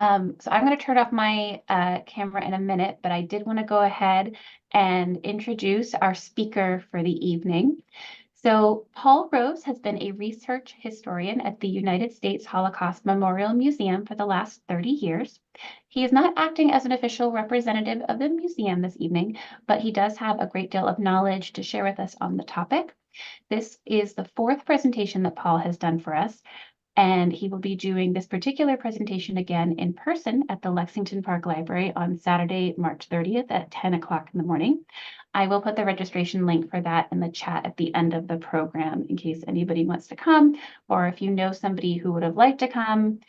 So I'm going to turn off my camera in a minute, but I did want to go ahead and introduce our speaker for the evening. So Paul Rose has been a research historian at the United States Holocaust Memorial Museum for the last 30 years. He is not acting as an official representative of the museum this evening, but he does have a great deal of knowledge to share with us on the topic. This is the fourth presentation that Paul has done for us, and he will be doing this particular presentation again in person at the Lexington Park Library on Saturday, March 30th at 10 o'clock in the morning. I will put the registration link for that in the chat at the end of the program in case anybody wants to come, or if you know somebody who would have liked to come,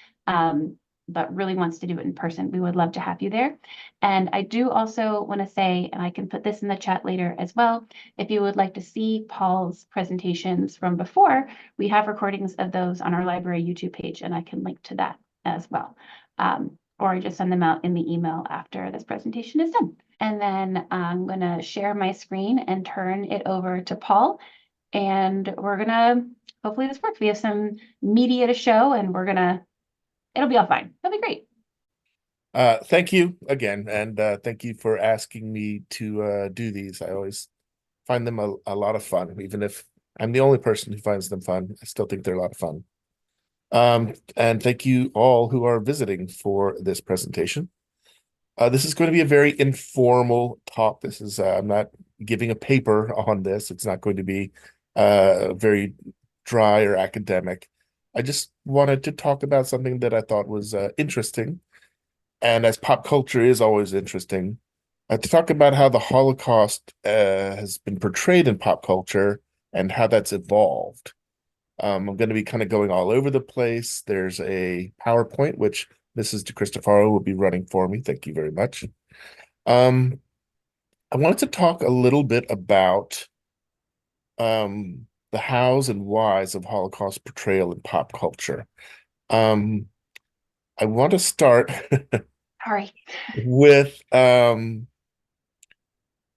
but really wants to do it in person, we would love to have you there. And I do also want to say, and I can put this in the chat later as well, if you would like to see Paul's presentations from before, we have recordings of those on our library YouTube page, and I can link to that as well. Or I just send them out in the email after this presentation is done. And then I'm going to share my screen and turn it over to Paul. And we're going to, hopefully this works. We have some media to show, and it'll be all fine. It'll be great. Thank you again, and thank you for asking me to do these. I always find them a lot of fun, even if I'm the only person who finds them fun. I still think they're a lot of fun. And thank you all who are visiting for this presentation. This is going to be a very informal talk. I'm not giving a paper on this. It's not going to be very dry or academic. I just wanted to talk about something that I thought was interesting, and as pop culture is always interesting, to talk about how the Holocaust has been portrayed in pop culture and how that's evolved. I'm going to be kind of going all over the place. There's a PowerPoint, which Mrs. DeCristofaro will be running for me. Thank you very much. Um, I wanted to talk a little bit about the hows and whys of Holocaust portrayal in pop culture. Um, I want to start Sorry. with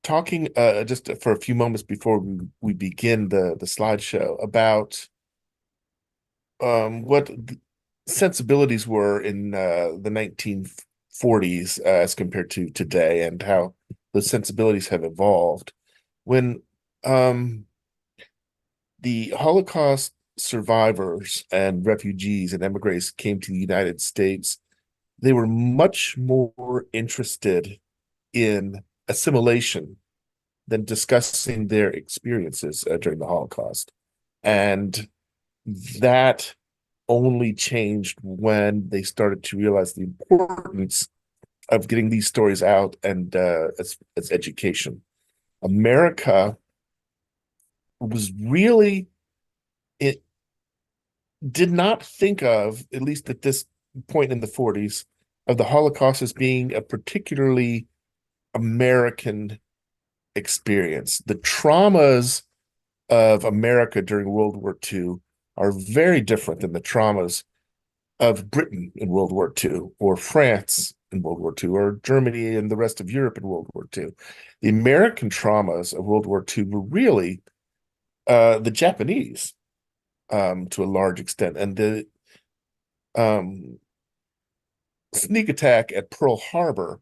talking just for a few moments before we begin the slideshow about what sensibilities were in the 1940s as compared to today, and how those sensibilities have evolved. When um, the Holocaust survivors and refugees and emigres came to the United States, they were much more interested in assimilation than discussing their experiences during the Holocaust. And that only changed when they started to realize the importance of getting these stories out and as education. America was really, it did not think of, at least at this point in the 40s, of the Holocaust as being a particularly American experience. The traumas of America during World War II are very different than the traumas of Britain in World War II, or France in World War II, or Germany and the rest of Europe in World War II. The American traumas of World War II were really the Japanese to a large extent. And the um, sneak attack at Pearl Harbor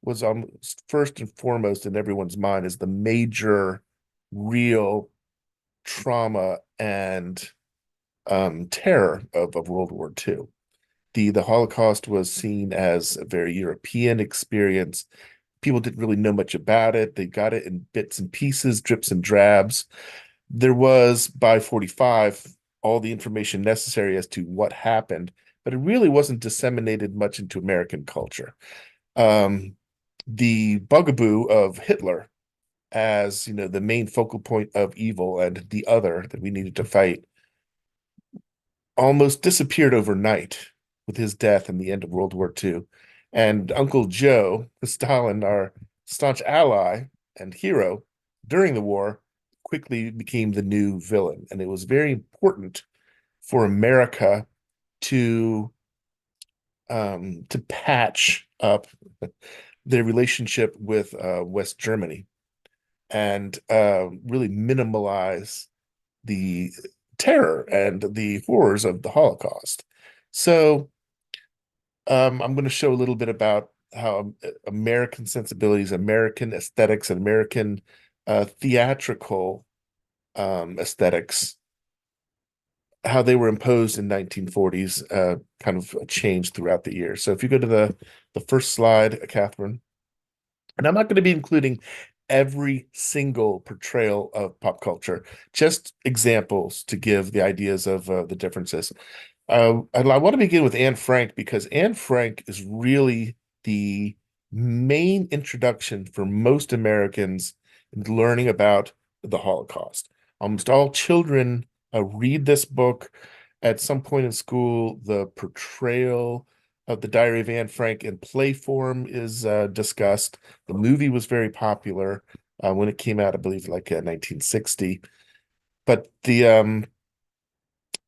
was first and foremost in everyone's mind as the major real trauma and terror of World War II. The Holocaust was seen as a very European experience. People didn't really know much about it. They got it in bits and pieces, drips and drabs. There was, by 45, all the information necessary as to what happened, but it really wasn't disseminated much into American culture. Um, the bugaboo of Hitler as, the main focal point of evil and the other that we needed to fight almost disappeared overnight with his death and the end of World War II. And Uncle Joe, Stalin, our staunch ally and hero during the war, quickly became the new villain. And it was very important for America to patch up their relationship with West Germany and really minimalize the terror and the horrors of the Holocaust. So I'm going to show a little bit about how American sensibilities, American aesthetics, and American theatrical aesthetics, how they were imposed in 1940s, kind of changed throughout the year. So if you go to the first slide, Catherine, and I'm not going to be including every single portrayal of pop culture, just examples to give the ideas of the differences. I want to begin with Anne Frank because Anne Frank is really the main introduction for most Americans in learning about the Holocaust. Almost all children read this book at some point in school. The portrayal of the Diary of Anne Frank in play form is discussed. The movie was very popular when it came out, I believe, like 1960. But the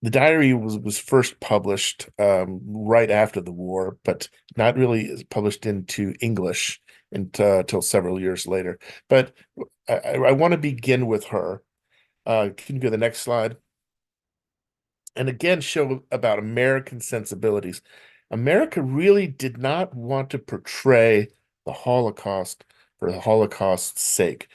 diary was first published right after the war, but not really published into English until several years later. But I want to begin with her. Can you go to the next slide? And again, show about American sensibilities. America really did not want to portray the Holocaust for the Holocaust's sake.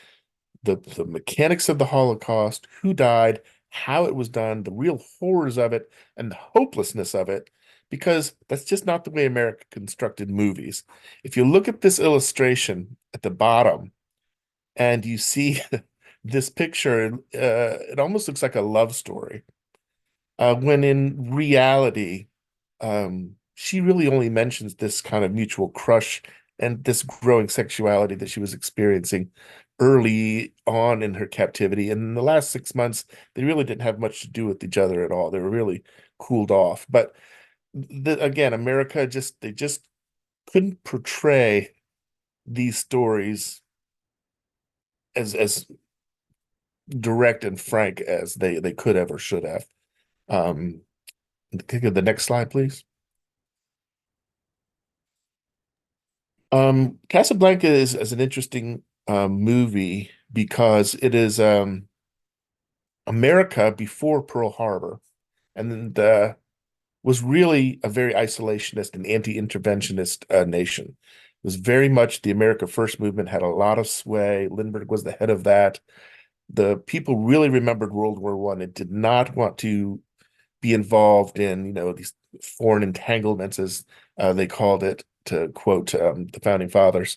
The mechanics of the Holocaust, who died, how it was done, the real horrors of it, and the hopelessness of it, because that's just not the way America constructed movies. If you look at this illustration at the bottom and you see this picture, it almost looks like a love story, when in reality, she really only mentions this kind of mutual crush and this growing sexuality that she was experiencing early on in her captivity. And in the last 6 months, they really didn't have much to do with each other at all. They were really cooled off. But again, America they just couldn't portray these stories as direct and frank as they could have or should have. Um, the next slide, please. Casablanca is an interesting movie because it is America before Pearl Harbor, and was really a very isolationist and anti-interventionist nation. It was very much the America First movement had a lot of sway. Lindbergh was the head of that. The people really remembered World War One. It did not want to be involved in, these foreign entanglements, as they called it, to quote the founding fathers.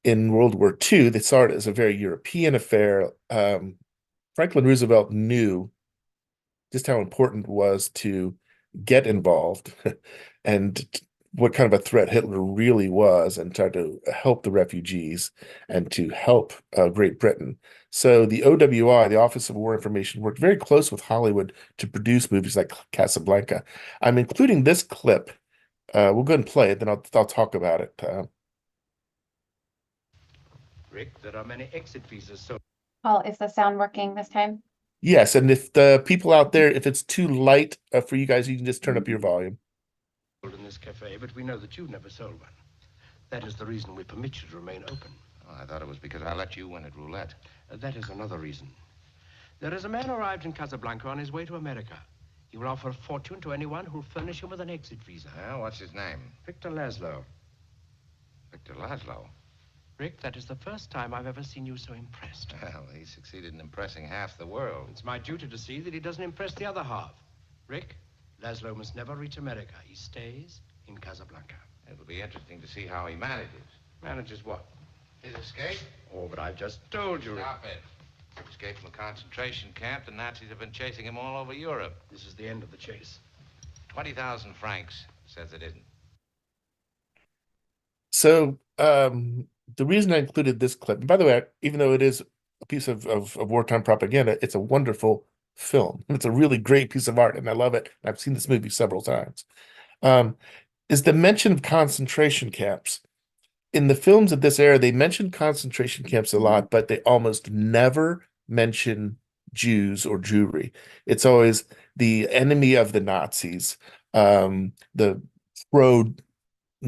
In World War II, they saw it as a very European affair. Franklin Roosevelt knew just how important it was to get involved and what kind of a threat Hitler really was, and try to help the refugees and to help Great Britain. So the OWI, the Office of War Information, worked very close with Hollywood to produce movies like Casablanca. I'm including this clip. We'll go ahead and play it, then I'll talk about it. Rick, there are many exit visas, so Paul, is the sound working this time? Yes, and if the people out there, if it's too light for you guys, you can just turn up your volume. sold in this cafe, but we know that you've never sold one. That is the reason we permit you to remain open. Oh, I thought it was because I let you win at roulette. That is another reason. There is a man arrived in Casablanca on his way to America. He will offer a fortune to anyone who'll furnish him with an exit visa. Well, what's his name? Victor Laszlo. Victor Laszlo. Rick, that is the first time I've ever seen you so impressed. Well, he succeeded in impressing half the world. It's my duty to see that he doesn't impress the other half. Rick, Laszlo must never reach America. He stays in Casablanca. It'll be interesting to see how he manages. Manages what? His escape? Oh, but I've just told you, Rick. Stop it. Escaped from a concentration camp. The Nazis have been chasing him all over Europe. This is the end of the chase. 20,000 francs says it isn't. So the reason I included this clip, and by the way, even though it is a piece of wartime propaganda, it's a wonderful film. It's a really great piece of art, and I love it. I've seen this movie several times. Um, is the mention of concentration camps. In the films of this era, they mention concentration camps a lot, but they almost never mention Jews or Jewry. It's always the enemy of the Nazis, the pro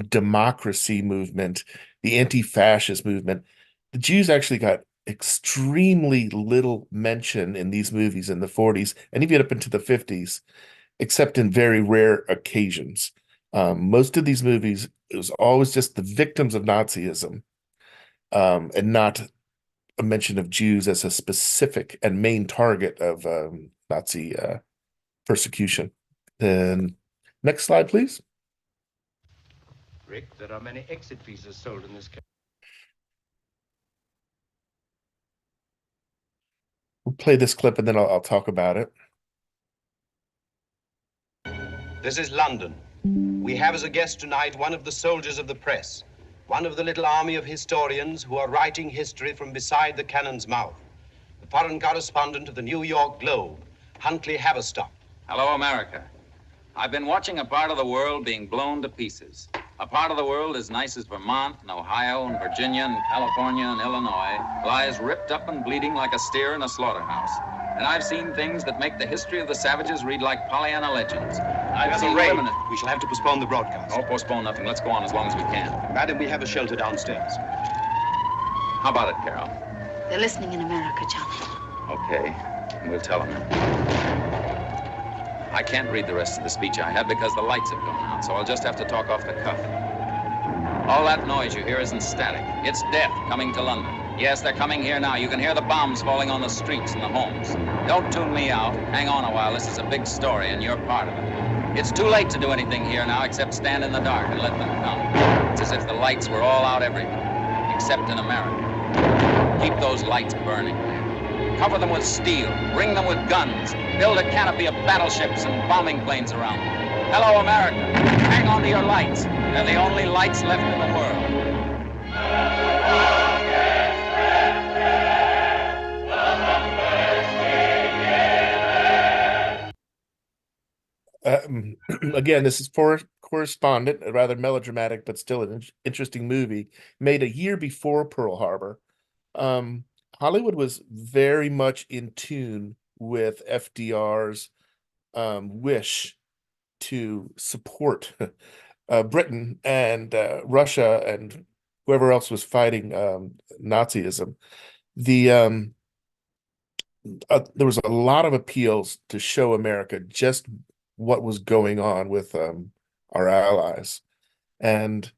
democracy movement, the anti-fascist movement. The Jews actually got extremely little mention in these movies in the 40s and even up into the 50s, except in very rare occasions. Most of these movies, it was always just the victims of Nazism, and not a mention of Jews as a specific and main target of Nazi persecution. Then next slide, please. Rick, there are many exit visas sold in this country. We'll play this clip and then I'll talk about it. This is London. We have as a guest tonight one of the soldiers of the press, one of the little army of historians who are writing history from beside the cannon's mouth, the foreign correspondent of the New York Globe, Huntley Haverstock. Hello, America. I've been watching a part of the world being blown to pieces. A part of the world as nice as Vermont and Ohio and Virginia and California and Illinois lies ripped up and bleeding like a steer in a slaughterhouse. And I've seen things that make the history of the savages read like Pollyanna legends. I've seen women... We shall have to postpone the broadcast. No, postpone nothing. Let's go on as long as we can. Madam, we have a shelter downstairs. How about it, Carol? They're listening in America, Johnny. Okay. We'll tell them. I can't read the rest of the speech I have because the lights have gone out, so I'll just have to talk off the cuff. All that noise you hear isn't static. It's death coming to London. Yes, they're coming here now. You can hear the bombs falling on the streets and the homes. Don't tune me out. Hang on a while. This is a big story, and you're part of it. It's too late to do anything here now except stand in the dark and let them come. It's as if the lights were all out everywhere, except in America. Keep those lights burning. Cover them with steel, ring them with guns, build a canopy of battleships and bombing planes around them. Hello, America. Hang on to your lights. They're the only lights left in the world. Again, this is for Correspondent, a rather melodramatic but still an interesting movie made a year before Pearl Harbor. Hollywood was very much in tune with FDR's wish to support Britain and Russia and whoever else was fighting Nazism. There was a lot of appeals to show America just what was going on with our allies. And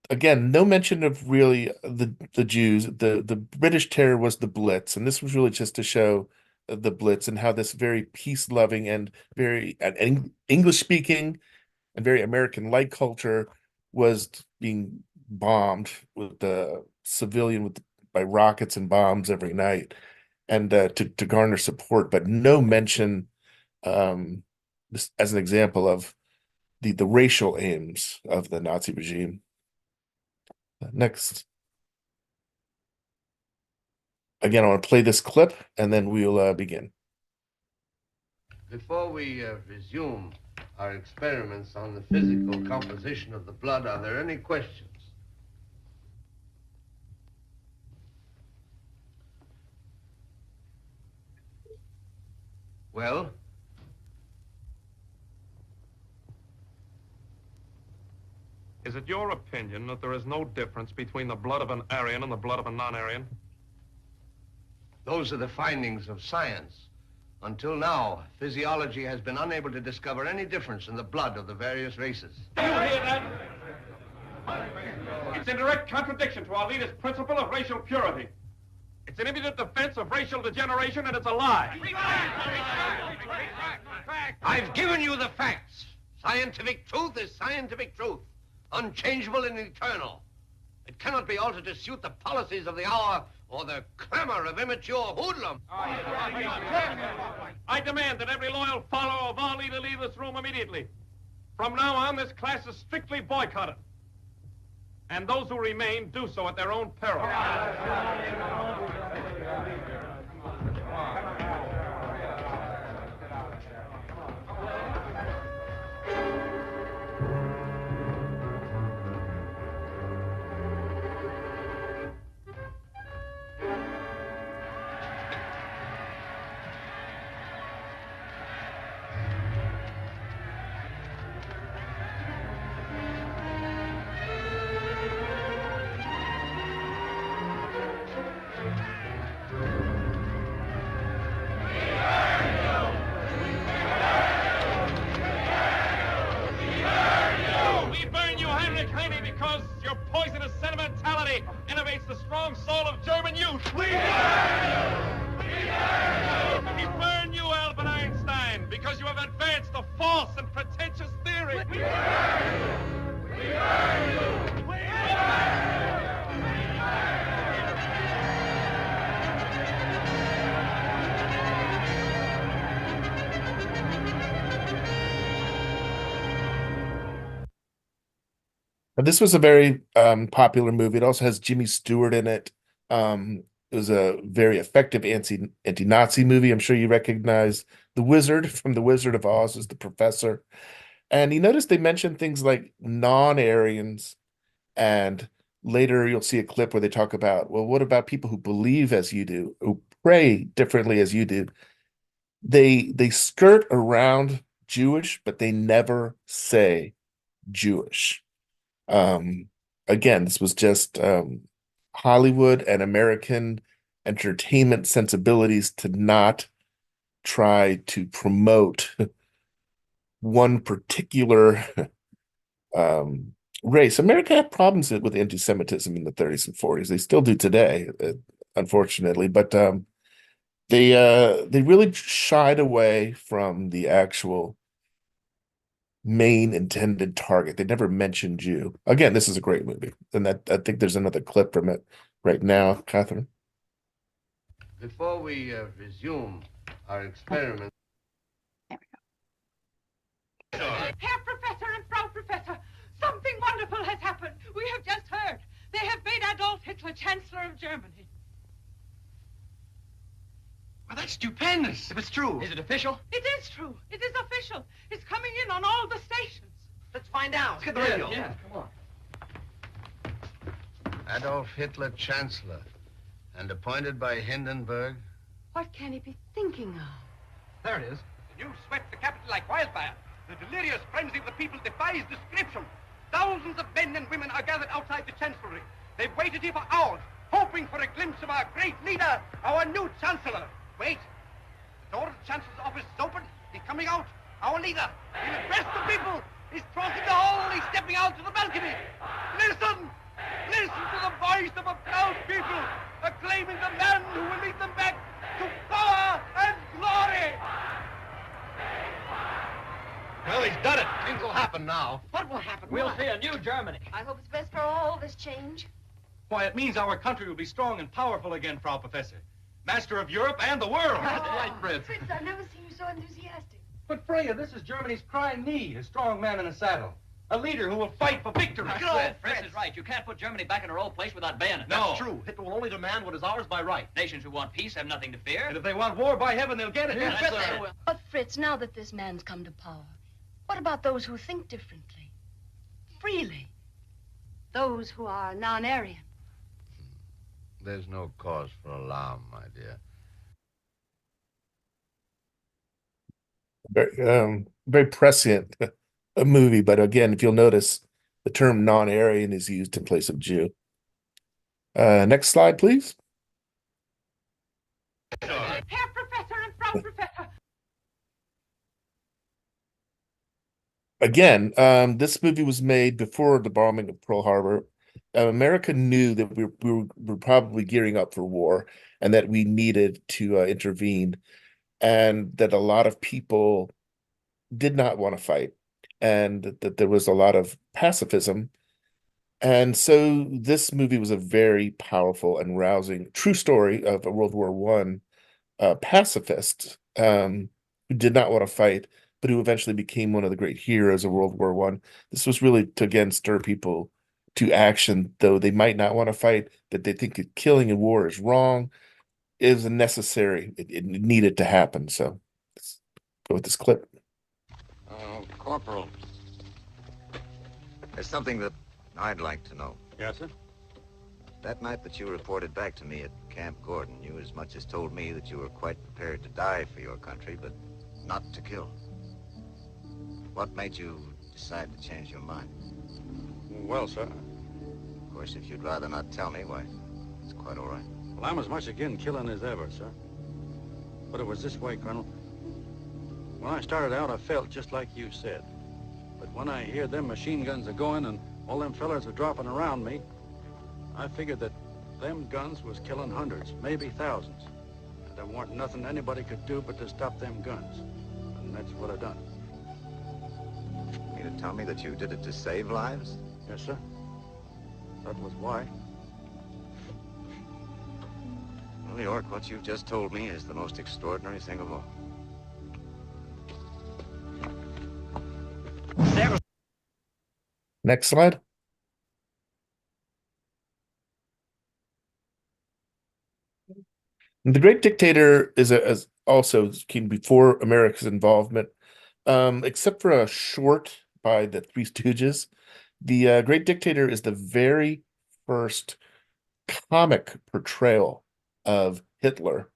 again, no mention of really the Jews. The British terror was the Blitz, and this was really just to show the Blitz and how this very peace-loving and very English-speaking and very American-like culture was being bombed with the civilian by rockets and bombs every night, and to garner support, but no mention, this as an example of the racial aims of the Nazi regime. Next. Again, I want to play this clip and then we'll begin. Before we resume our experiments on the physical composition of the blood, are there any questions? Well? Is it your opinion that there is no difference between the blood of an Aryan and the blood of a non-Aryan? Those are the findings of science. Until now, physiology has been unable to discover any difference in the blood of the various races. Do you hear that? It's in direct contradiction to our leader's principle of racial purity. It's an impudent defense of racial degeneration, and it's a lie. I've given you the facts. Scientific truth is scientific truth, unchangeable and eternal. It cannot be altered to suit the policies of the hour or the clamor of immature hoodlums. I demand that every loyal follower of our leader leave this room immediately. From now on, this class is strictly boycotted. And those who remain do so at their own peril. Your poisonous sentimentality innovates the strong soul of German youth. We burn you, Albert Einstein, because you have advanced a false and pretentious theory. We burn you. This was a very popular movie. It also has Jimmy Stewart in it. It was a very effective anti-Nazi movie. I'm sure you recognize the Wizard from The Wizard of Oz as the professor. And you notice they mention things like non-Aryans, and later you'll see a clip where they talk about, well, what about people who believe as you do, who pray differently as you do? They skirt around Jewish, but they never say Jewish. Again, this was just Hollywood and American entertainment sensibilities to not try to promote one particular race. America had problems with anti-Semitism in the 30s and 40s. They still do today, unfortunately, but they really shied away from the actual main intended target. They never mentioned Jew. Again, this is a great movie, and I think there's another clip from it right now, Catherine. Before we resume our experiment. Herr Professor and Frau Professor, something wonderful has happened. We have just heard. They have made Adolf Hitler Chancellor of Germany. Well, that's stupendous. If it's true. Is it official? It is true. It is official. It's coming in on all the stations. Let's find out. Let's get the radio. Yeah, come on. Adolf Hitler Chancellor and appointed by Hindenburg. What can he be thinking of? There it is. The news swept the capital like wildfire. The delirious frenzy of the people defies description. Thousands of men and women are gathered outside the chancellery. They've waited here for hours, hoping for a glimpse of our great leader, our new chancellor. Wait. The door of the chancellor's office is open. He's coming out. Our leader. He'll address the people. He's crossing the hall. He's stepping out to the balcony. Listen. Listen to the voice of a proud people, acclaiming the man who will lead them back to power and glory. Well, he's done it. Things will happen now. What will happen? We'll see a new Germany. I hope it's best for all this change. Why, it means our country will be strong and powerful again, Frau Professor. Master of Europe and the world. That's right, Fritz. Fritz, I've never seen you so enthusiastic. But Freya, this is Germany's prime need, a strong man in a saddle. A leader who will fight for victory. Fritz is right. You can't put Germany back in her old place without bayonets. No. That's true. Hitler will only demand what is ours by right. Nations who want peace have nothing to fear. And if they want war, by heaven, they'll get it. Yes, Yes, sir. sir. But Fritz, now that this man's come to power, what about those who think differently? Freely? Those who are non-Aryan? There's no cause for alarm, my dear. Very prescient a movie, but again, if you'll notice, the term non-Aryan is used in place of Jew. Next slide, please. Herr Professor and Frau Professor. Again, this movie was made before the bombing of Pearl Harbor. America knew that we were probably gearing up for war and that we needed to intervene, and that a lot of people did not want to fight, and that there was a lot of pacifism. And so this movie was a very powerful and rousing true story of a World War I pacifist who did not want to fight, but who eventually became one of the great heroes of World War I. This was really to, again, stir people to action, though they might not want to fight, that they think that killing in war is wrong. It was necessary. It needed to happen. So let's go with this clip. Corporal, there's something that I'd like to know. Yes, sir? That night that you reported back to me at Camp Gordon, you as much as told me that you were quite prepared to die for your country, but not to kill. What made you decide to change your mind? Well, sir. Of course, if you'd rather not tell me, why, it's quite all right. Well, I'm as much against killing as ever, sir. But it was this way, Colonel. When I started out, I felt just like you said. But when I hear them machine guns are going and all them fellers are dropping around me, I figured that them guns was killing hundreds, maybe thousands. And there weren't nothing anybody could do but to stop them guns. And that's what I done. You mean to tell me that you did it to save lives? Yes, sir. That was why. Well, York, what you've just told me is the most extraordinary thing of all. Next slide. The Great Dictator is also came before America's involvement, except for a short by the Three Stooges. The Great Dictator is the very first comic portrayal of Hitler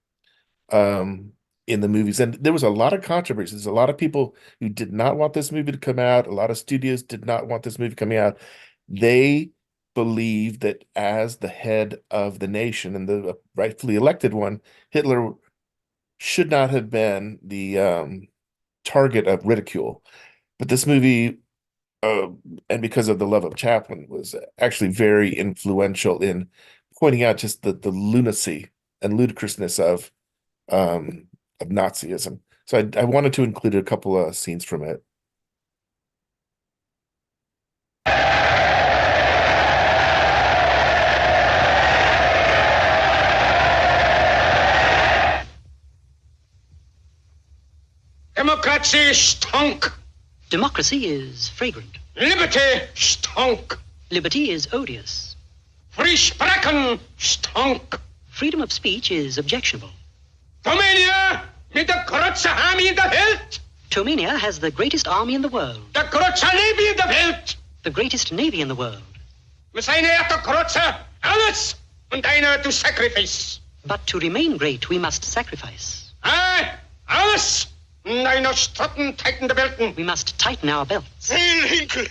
in the movies. And there was a lot of controversy. There's a lot of people who did not want this movie to come out. A lot of studios did not want this movie coming out. They believed that as the head of the nation and the rightfully elected one, Hitler should not have been the target of ridicule. But this movie, and because of the love of Chaplin, was actually very influential in pointing out just the lunacy and ludicrousness of Nazism. So I wanted to include a couple of scenes from it. Democracy stunk. Democracy is fragrant. Liberty stunk. Liberty is odious. Free sprechen stunk. Freedom of speech is objectionable. Romania mit der grootste army in der Welt. Tomania has the greatest army in the world. Der grootste navy in der Welt. The greatest navy in the world. Wir zijn er der grootste alles und einer to sacrifice. But to remain great, we must sacrifice. Alles und einer Strotten tighten der Belten. We must tighten our belts. Heil Hinkel,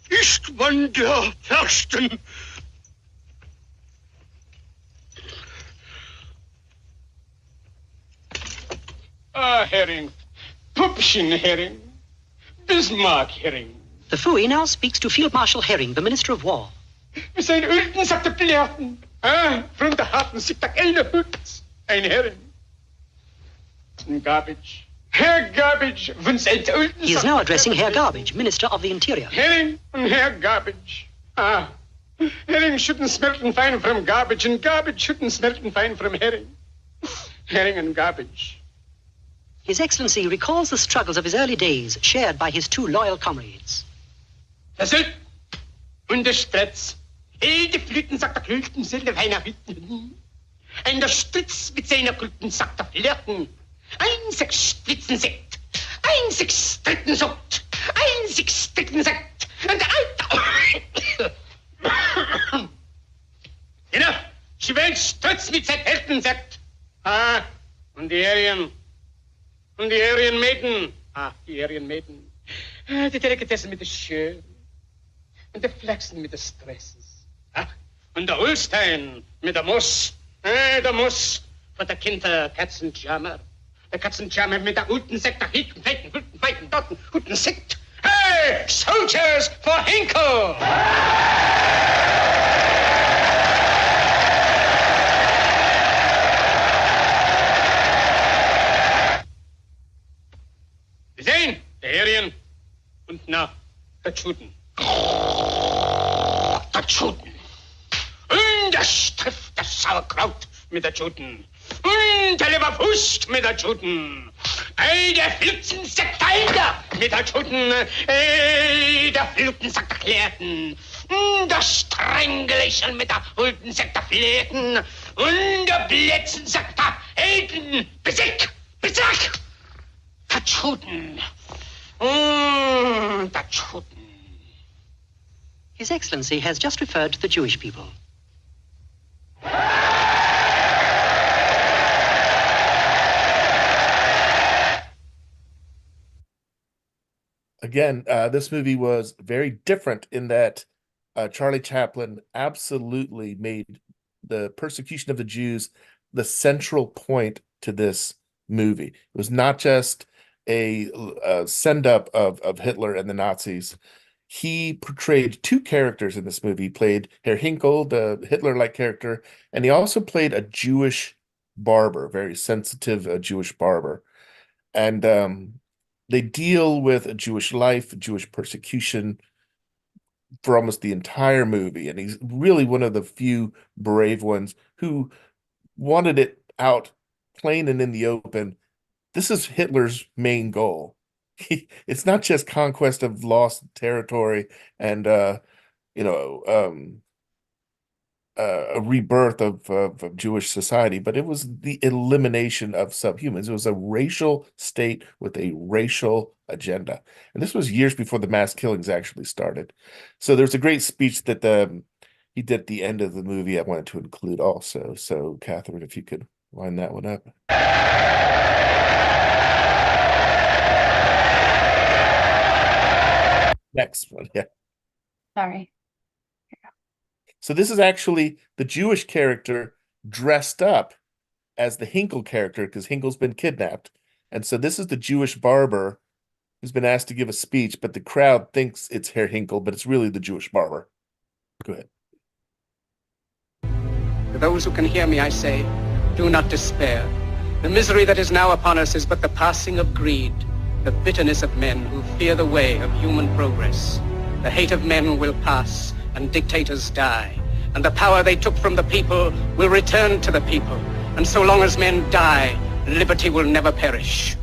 ist man der Herrsten. Herring, Pupschen Herring, Bismarck Herring. The Fooey now speaks to Field Marshal Herring, the Minister of War. We zijn ulten, sagt de Pilerten. From de harten zit de ene hut. Ein Herring. Garbage. Herr Garbage, von zijn ulten. He is now addressing Herr Garbage, Minister of the Interior. Herring and Herr Garbage. Herring shouldn't smell fine from garbage, and garbage shouldn't smell fine from herring. Herring and garbage. His Excellency recalls the struggles of his early days, shared by his two loyal comrades. Der Sylt und der Stretz. De Flüten sagt der Klülten, Sille feiner Hütten. Ein der Stritz mit seiner Klülten sagt der Flirten. Einzig Splitzensekt, einzig Strittensucht, einzig Strittensekt. Und Enough, she will Stritz mit seit Heltensekt. Und die Arien. Und die Aryan Maiden. Die Aryan Maiden. Die Delikatessen mit der Schön. Und der Flachsen mit der Stresses. Und der Holstein mit der Muss. Der Muss. Und der Kinder Katzenjammer. Der Katzenjammer mit der guten Sekt, der Hicken, Feiten, guten Feiten, Dotten, guten Sekt. Hey, Soldiers for Hinkle! Wir sehen, der Aryan und na, der Juden. Der Juden. Und das trifft das Sauerkraut mit der Juden. Und der Leberwurst mit der Juden. Der Flützensekt mit der Juden. Der Flützensekt der Klärten. Das Strängelichen mit der Huldensekt der Flirten. Und der Blitzensekt der Elten. Besieg! Besieg! Der Juden. Der Juden. His Excellency has just referred to the Jewish people. Again, this movie was very different in that Charlie Chaplin absolutely made the persecution of the Jews the central point to this movie. It was not just a send-up of Hitler and the Nazis. he portrayed two characters in this movie. He played Herr Hinkel, the Hitler-like character, and he also played a Jewish barber, very sensitive Jewish barber. And they deal with a Jewish life, Jewish persecution for almost the entire movie. And he's really one of the few brave ones who wanted it out plain and in the open. This is Hitler's main goal. It's not just conquest of lost territory and you know a rebirth of Jewish society, but it was the elimination of subhumans. It was a racial state with a racial agenda. And this was years before the mass killings actually started. So there's a great speech that he did at the end of the movie I wanted to include also. So Catherine, if you could line that one up. Next one, yeah. Sorry. So this is actually the Jewish character dressed up as the Hinkle character because Hinkle's been kidnapped. And so this is the Jewish barber who's been asked to give a speech, but the crowd thinks it's Herr Hinkle, but it's really the Jewish barber. Go ahead. To those who can hear me, I say, do not despair. The misery that is now upon us is but the passing of greed, the bitterness of men who fear the way of human progress. The hate of men will pass, and dictators die, and the power they took from the people will return to the people. And so long as men die, liberty will never perish.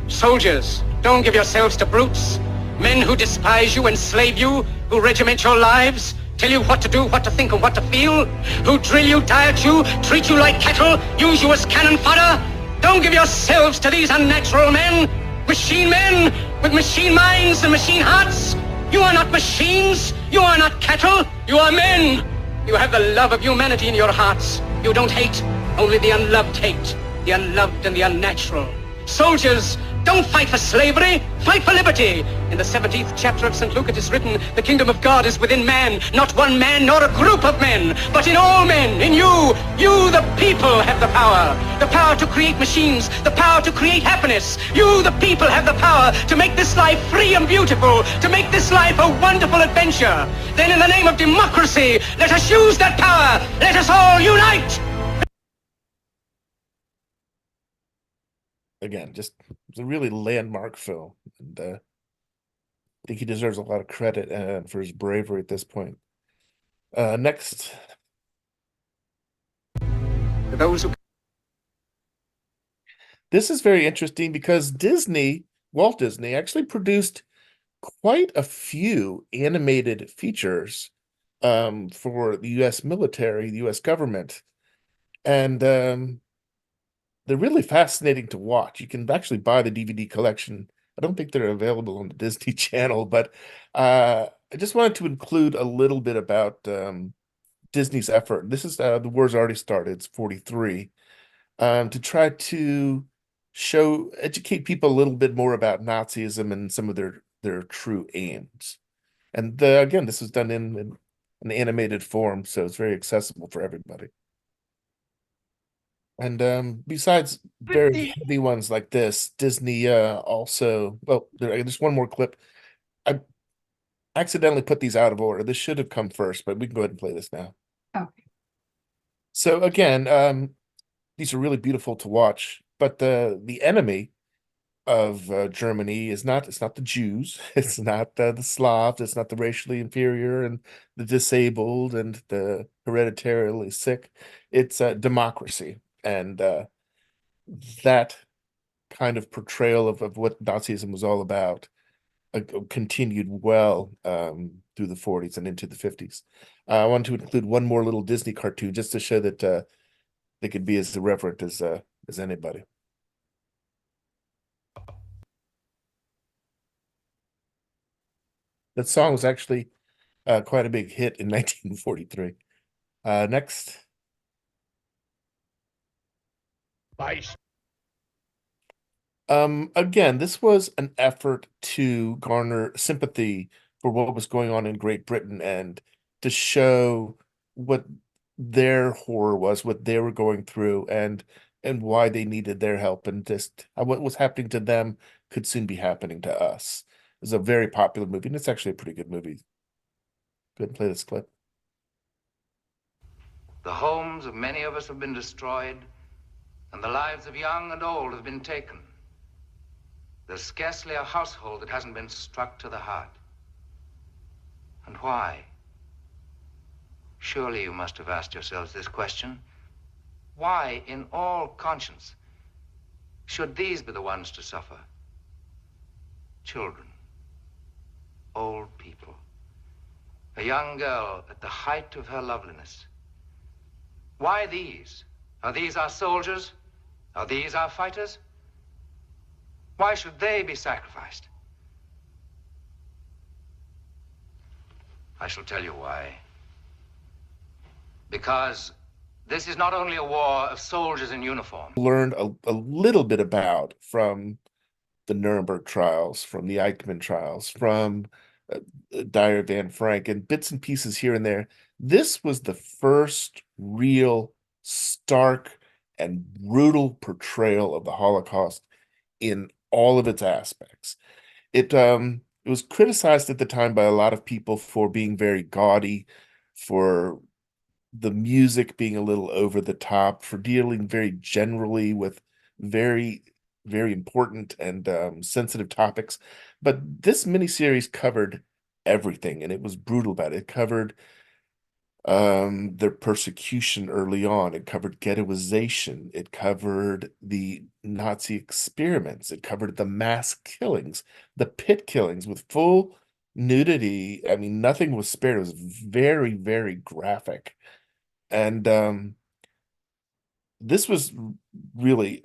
Soldiers, don't give yourselves to brutes, men who despise you, enslave you, who regiment your lives, tell you what to do, what to think, and what to feel, who drill you, diet you, treat you like cattle, use you as cannon fodder. Don't give yourselves to these unnatural men with machine minds and machine hearts. You are not machines, you are not cattle, you are men. You have the love of humanity in your hearts. You don't hate, only the unloved hate, the unloved and the unnatural. Soldiers, don't fight for slavery, fight for liberty. In the 17th chapter of St. Luke it is written, the kingdom of God is within man, not one man nor a group of men, but in all men, in you. You, the people, have the power to create machines, the power to create happiness. You, the people, have the power to make this life free and beautiful, to make this life a wonderful adventure. Then in the name of democracy, let us use that power. Let us all unite. Again, just it's a really landmark film, and I think he deserves a lot of credit for his bravery at this point. Next. This is very interesting because Walt Disney, actually produced quite a few animated features for the U.S. military, the U.S. government, and they're really fascinating to watch. You can actually buy the DVD collection. I don't think they're available on the Disney Channel, but I just wanted to include a little bit about Disney's effort. This is The War's Already Started, it's 43, to try to educate people a little bit more about Nazism and some of their true aims. And again, this was done in an animated form, so it's very accessible for everybody. And besides very heavy ones like this, Disney also, well, there's one more clip. I accidentally put these out of order. This should have come first, but we can go ahead and play this now. Okay. So again, these are really beautiful to watch, but the enemy of Germany is not, it's not the Jews, it's not the Slavs, it's not the racially inferior and the disabled and the hereditarily sick. It's democracy. And that kind of portrayal of what Nazism was all about continued well through the 40s and into the 50s. I wanted to include one more little Disney cartoon just to show that they could be as irreverent as anybody. That song was actually quite a big hit in 1943. Next. Again, this was an effort to garner sympathy for what was going on in Great Britain and to show what their horror was, what they were going through, and why they needed their help, and just what was happening to them could soon be happening to us. was a very popular movie, and it's actually a pretty good movie. Go ahead and play this clip. The homes of many of us have been destroyed, and the lives of young and old have been taken. There's scarcely a household that hasn't been struck to the heart. And why? Surely you must have asked yourselves this question. Why, in all conscience, should these be the ones to suffer? Children, old people, a young girl at the height of her loveliness. Why these? Are these our soldiers? Are these our fighters? Why should they be sacrificed? I shall tell you why. Because this is not only a war of soldiers in uniform. Learned a little bit about from the Nuremberg trials, from the Eichmann trials, from Dyer Van Frank, and bits and pieces here and there. This was the first real stark and brutal portrayal of the Holocaust in all of its aspects. It was criticized at the time by a lot of people for being very gaudy, for the music being a little over the top, for dealing very generally with very, very important and sensitive topics. But this miniseries covered everything, and it was brutal about it. It covered their persecution early on. It covered ghettoization. It covered the Nazi experiments. It covered the mass killings, the pit killings with full nudity. I mean, nothing was spared. It was very, very graphic. And this was really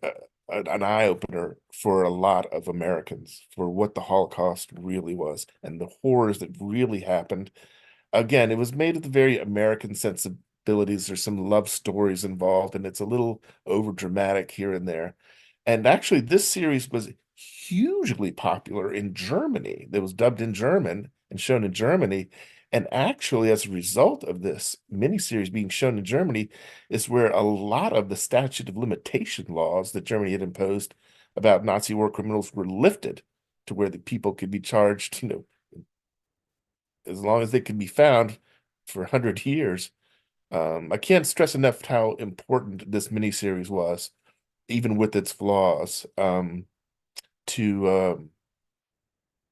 an eye-opener for a lot of Americans for what the Holocaust really was and the horrors that really happened. Again, it was made with very American sensibilities. There's some love stories involved, and it's a little over dramatic here and there. And actually, this series was hugely popular in Germany. It was dubbed in German and shown in Germany. And actually, as a result of this miniseries being shown in Germany, is where a lot of the statute of limitation laws that Germany had imposed about Nazi war criminals were lifted to where the people could be charged, as long as they could be found for 100 years. I can't stress enough how important this miniseries was, even with its flaws, to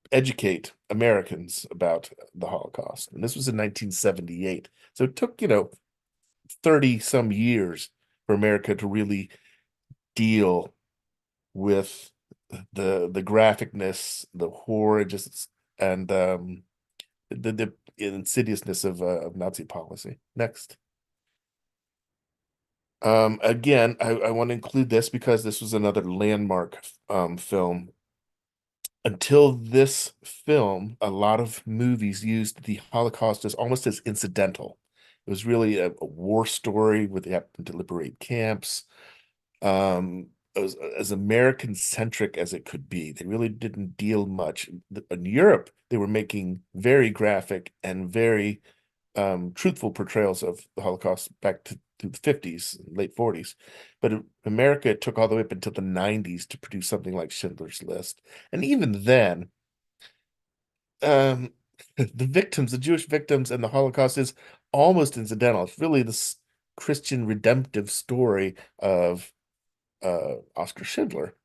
educate Americans about the Holocaust. And this was in 1978. So it took, 30 some years for America to really deal with the graphicness, the horror, just and the insidiousness of Nazi policy. Next. Again, I want to include this because this was another landmark film. Until this film, a lot of movies used the Holocaust as almost as incidental. It was really a war story where they happened to liberate camps. As American-centric as it could be. They really didn't deal much. In Europe, they were making very graphic and very truthful portrayals of the Holocaust back to the 50s, late 40s. But in America, it took all the way up until the 90s to produce something like Schindler's List. And even then, the victims, the Jewish victims and the Holocaust is almost incidental. It's really this Christian redemptive story of Oscar Schindler.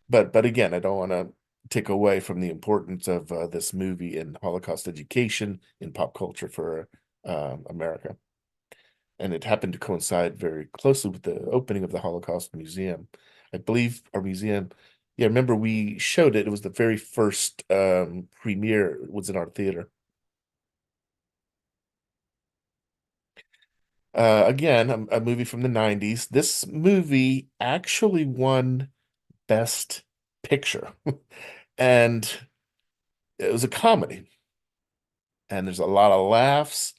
But again, I don't want to take away from the importance of this movie in Holocaust education in pop culture for America. And it happened to coincide very closely with the opening of the Holocaust Museum. I believe our museum, yeah, remember we showed it. It was the very first premiere was in our theater. Again, a movie from the 90s. This movie actually won Best Picture. And it was a comedy. And there's a lot of laughs.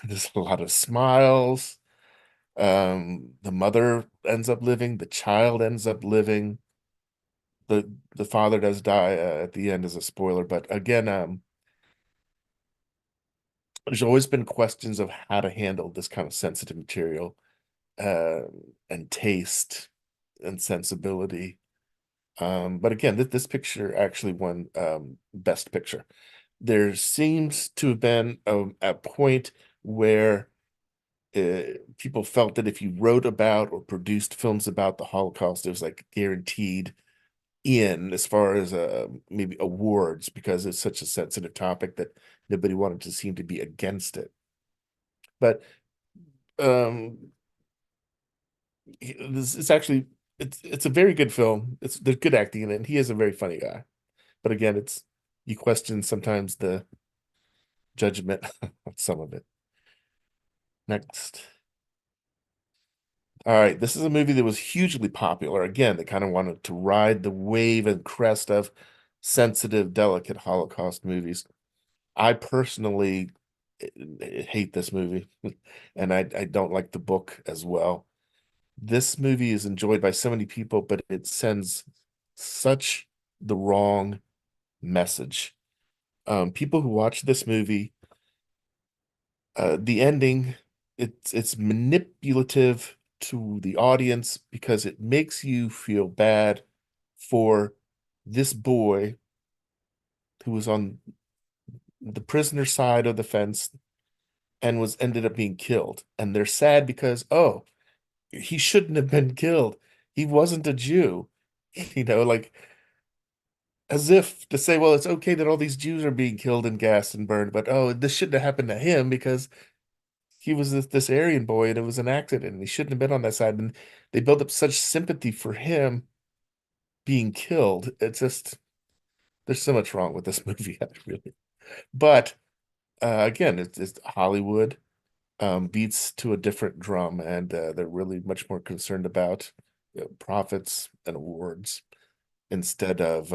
There's a lot of smiles. The mother ends up living. The child ends up living. The father does die at the end as a spoiler. But again, there's always been questions of how to handle this kind of sensitive material and taste and sensibility. But again, this picture actually won Best Picture. There seems to have been a point where people felt that if you wrote about or produced films about the Holocaust, it was like guaranteed in as far as maybe awards, because it's such a sensitive topic that nobody wanted to seem to be against it. But it's actually it's a very good film. There's good acting in it, and he is a very funny guy. But again, you question sometimes the judgment on some of it. Next. All right, this is a movie that was hugely popular. Again, they kind of wanted to ride the wave and crest of sensitive, delicate Holocaust movies. I personally hate this movie, and I don't like the book as well. This movie is enjoyed by so many people, but it sends such the wrong message. People who watch this movie, the ending, it's manipulative to the audience because it makes you feel bad for this boy who was on the prisoner side of the fence and was ended up being killed. And they're sad because, oh, he shouldn't have been killed. He wasn't a Jew. Like as if to say, well, it's okay that all these Jews are being killed and gassed and burned, but oh, this shouldn't have happened to him because he was this Aryan boy and it was an accident and he shouldn't have been on that side. And they build up such sympathy for him being killed. It's just there's so much wrong with this movie, really. But again, it's Hollywood beats to a different drum, and they're really much more concerned about profits and awards instead of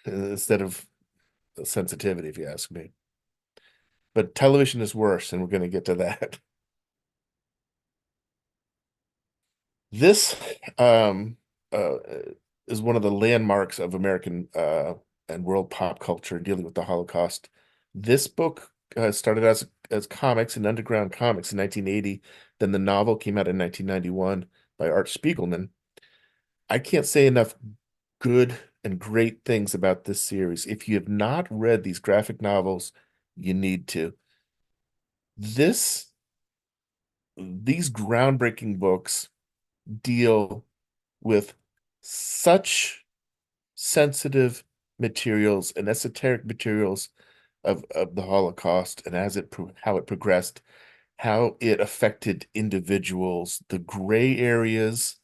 instead of sensitivity, if you ask me. But television is worse, and we're going to get to that. This uh, is one of the landmarks of American and world pop culture dealing with the Holocaust. This book started as comics and underground comics in 1980. Then the novel came out in 1991 by Art Spiegelman. I can't say enough good and great things about this series. If you have not read these graphic novels, you need to. These groundbreaking books deal with such sensitive materials and esoteric materials of the Holocaust and how it progressed, how it affected individuals, the gray areas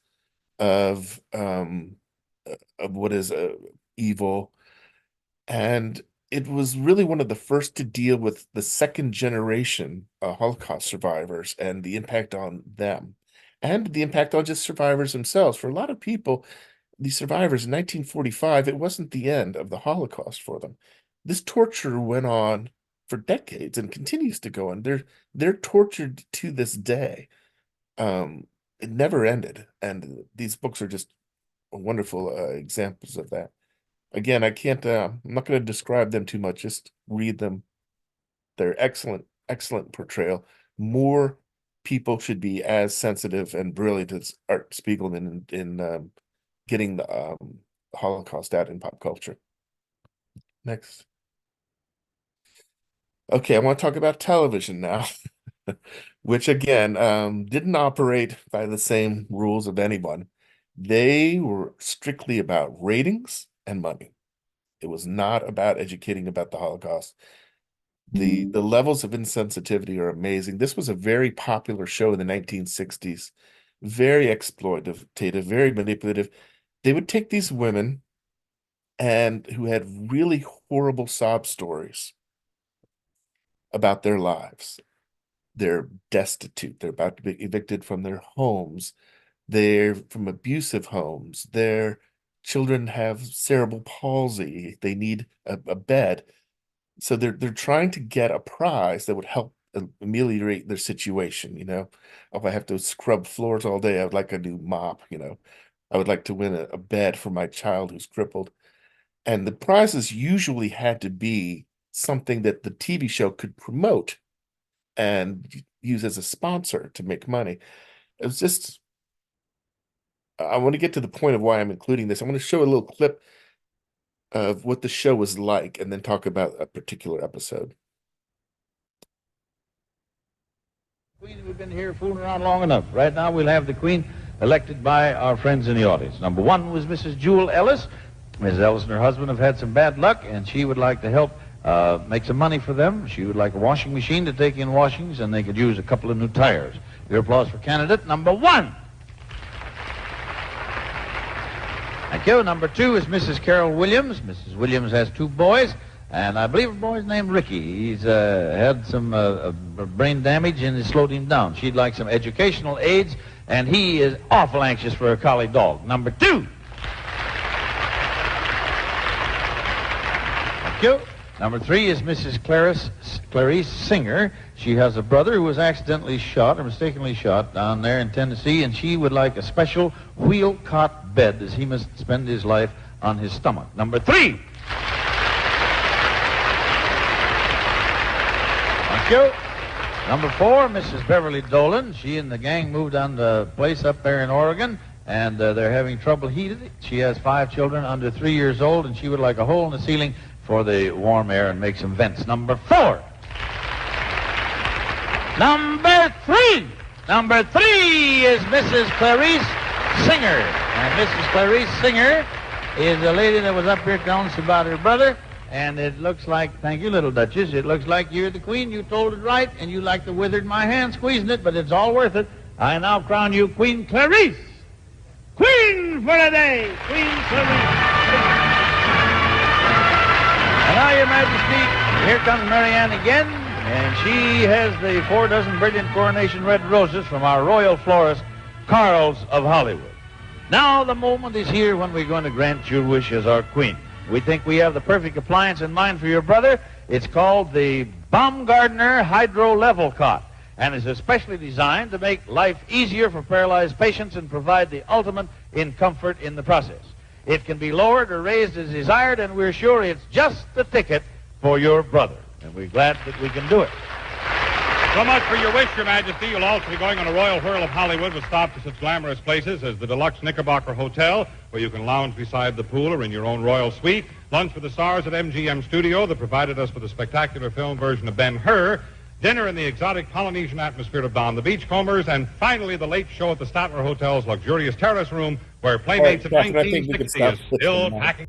of what is evil. And it was really one of the first to deal with the second generation Holocaust survivors and the impact on them and the impact on just survivors themselves. For a lot of people, these survivors in 1945, it wasn't the end of the Holocaust for them. This torture went on for decades and continues to go on. They're tortured to this day. It never ended, and these books are just wonderful examples of that. Again, I can't. I'm not going to describe them too much. Just read them. They're excellent, excellent portrayal. More people should be as sensitive and brilliant as Art Spiegelman in getting the Holocaust out in pop culture. Next. Okay, I want to talk about television now, which again didn't operate by the same rules of anyone. They were strictly about ratings and money. It was not about educating about the Holocaust. The levels of insensitivity are amazing. This was a very popular show in the 1960s, very exploitative, very manipulative. They would take these women and who had really horrible sob stories about their lives. They're destitute. They're about to be evicted from their homes. They're from abusive homes. Their children have cerebral palsy. They need a bed. So they're trying to get a prize that would help ameliorate their situation, If I have to scrub floors all day, I would like a new mop. I would like to win a bed for my child who's crippled. And the prizes usually had to be something that the TV show could promote and use as a sponsor to make money. It was just I want to get to the point of why I'm including this. I want to show a little clip of what the show was like and then talk about a particular episode. Queen, we've been here fooling around long enough. Right now we'll have the Queen elected by our friends in the audience. Number one was Mrs. Jewel Ellis. Mrs. Ellis and her husband have had some bad luck, and she would like to help make some money for them. She would like a washing machine to take in washings, and they could use a couple of new tires. Your applause for candidate number one. Thank you. Number two is Mrs. Carol Williams. Mrs. Williams has two boys, and I believe a boy's named Ricky. He's had some brain damage and has slowed him down. She'd like some educational aids, and he is awful anxious for a collie dog. Number two. Thank you. Number three is Mrs. Clarice Singer. She has a brother who was accidentally shot or mistakenly shot down there in Tennessee, and she would like a special wheel cot bed as he must spend his life on his stomach. Number three. Thank you. Number four, Mrs. Beverly Dolan. She and the gang moved on the place up there in Oregon, and they're having trouble heated. She has 5 children under 3 years old, and she would like a hole in the ceiling for the warm air and make some vents. Number four. Number three. Number three is Mrs. Clarice Singer. And Mrs. Clarice Singer is a lady that was up here telling us about her brother. And it looks like, thank you, little Duchess, it looks like you're the Queen. You told it right, and you like the withered my hand squeezing it, but it's all worth it. I now crown you Queen Clarice. Queen for a day. Queen Clarice. And now, Your Majesty, here comes Marianne again, and she has the 4 dozen brilliant coronation red roses from our royal florist, Carl's of Hollywood. Now the moment is here when we're going to grant your wish as our queen. We think we have the perfect appliance in mind for your brother. It's called the Baumgardner Hydro Level Cot, and is especially designed to make life easier for paralyzed patients and provide the ultimate in comfort in the process. It can be lowered or raised as desired, and we're sure it's just the ticket for your brother. And we're glad that we can do it. So much for your wish, Your Majesty. You'll also be going on a royal whirl of Hollywood with stops at such glamorous places as the deluxe Knickerbocker Hotel, where you can lounge beside the pool or in your own royal suite, lunch with the stars at MGM Studio that provided us with a spectacular film version of Ben-Hur, dinner in the exotic Polynesian atmosphere of Don the Beachcombers, and finally the late show at the Statler Hotel's luxurious terrace room, where Playmates of 1960 is still packing.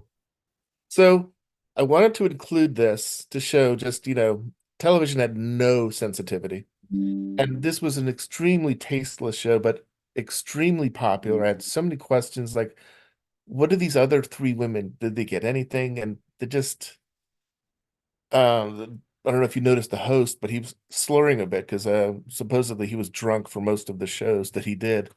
So I wanted to include this to show just, television had no sensitivity. And this was an extremely tasteless show, but extremely popular. I had so many questions like, what do these other 3 women, did they get anything? And they just, I don't know if you noticed the host, but he was slurring a bit because supposedly he was drunk for most of the shows that he did.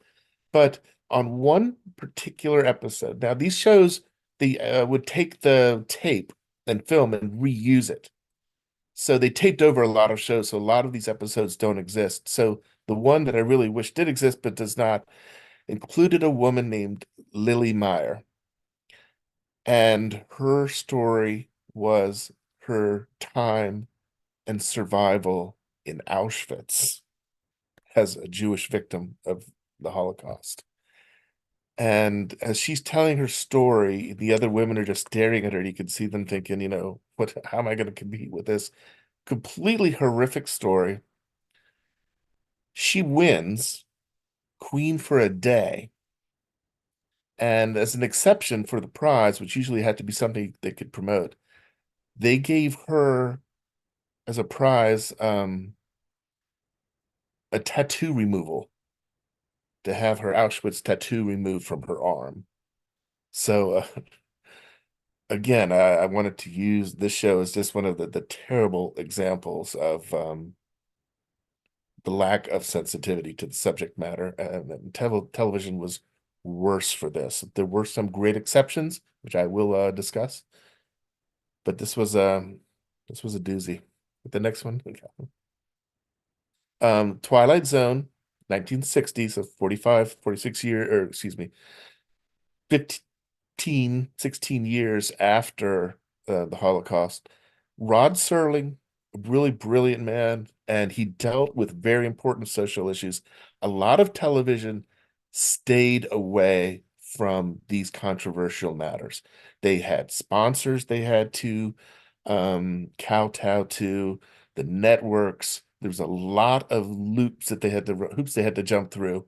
But on one particular episode, now these shows, they would take the tape and film and reuse it. So they taped over a lot of shows, so a lot of these episodes don't exist. So the one that I really wish did exist but does not included a woman named Lily Meyer. And her story was her time and survival in Auschwitz as a Jewish victim of the Holocaust. And as she's telling her story, the other women are just staring at her. You can see them thinking, how am I going to compete with this completely horrific story? She wins Queen for a Day. And as an exception for the prize, which usually had to be something they could promote, they gave her as a prize a tattoo removal, to have her Auschwitz tattoo removed from her arm. So again, I wanted to use this show as just one of the terrible examples of the lack of sensitivity to the subject matter, and television was worse for this. There were some great exceptions, which I will discuss, but this was a doozy. With the next one, Twilight Zone, 1960, so 46 years, or excuse me, 16 years after the Holocaust. Rod Serling, a really brilliant man, and he dealt with very important social issues. A lot of television stayed away from these controversial matters. They had sponsors they had to kowtow to, the networks. There was a lot of hoops they had to jump through.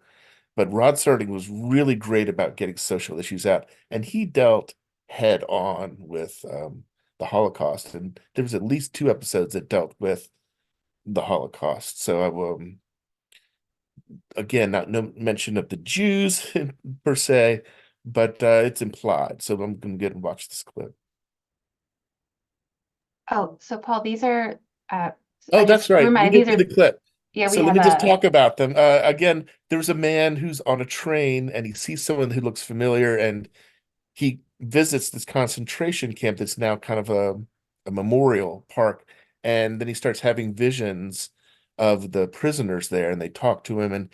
But Rod Serling was really great about getting social issues out, and he dealt head on with the Holocaust. And there was at least 2 episodes that dealt with the Holocaust. So I will, again, not no mention of the Jews per se, but it's implied. So I'm going to get and watch this clip. Oh, so Paul, these are Oh, I that's just right. We reminded didn't these see are the clip. yeah, we So let have me just a talk about them. Again, there's a man who's on a train and he sees someone who looks familiar, and he visits this concentration camp that's now kind of a memorial park. And then he starts having visions of the prisoners there, and they talk to him, and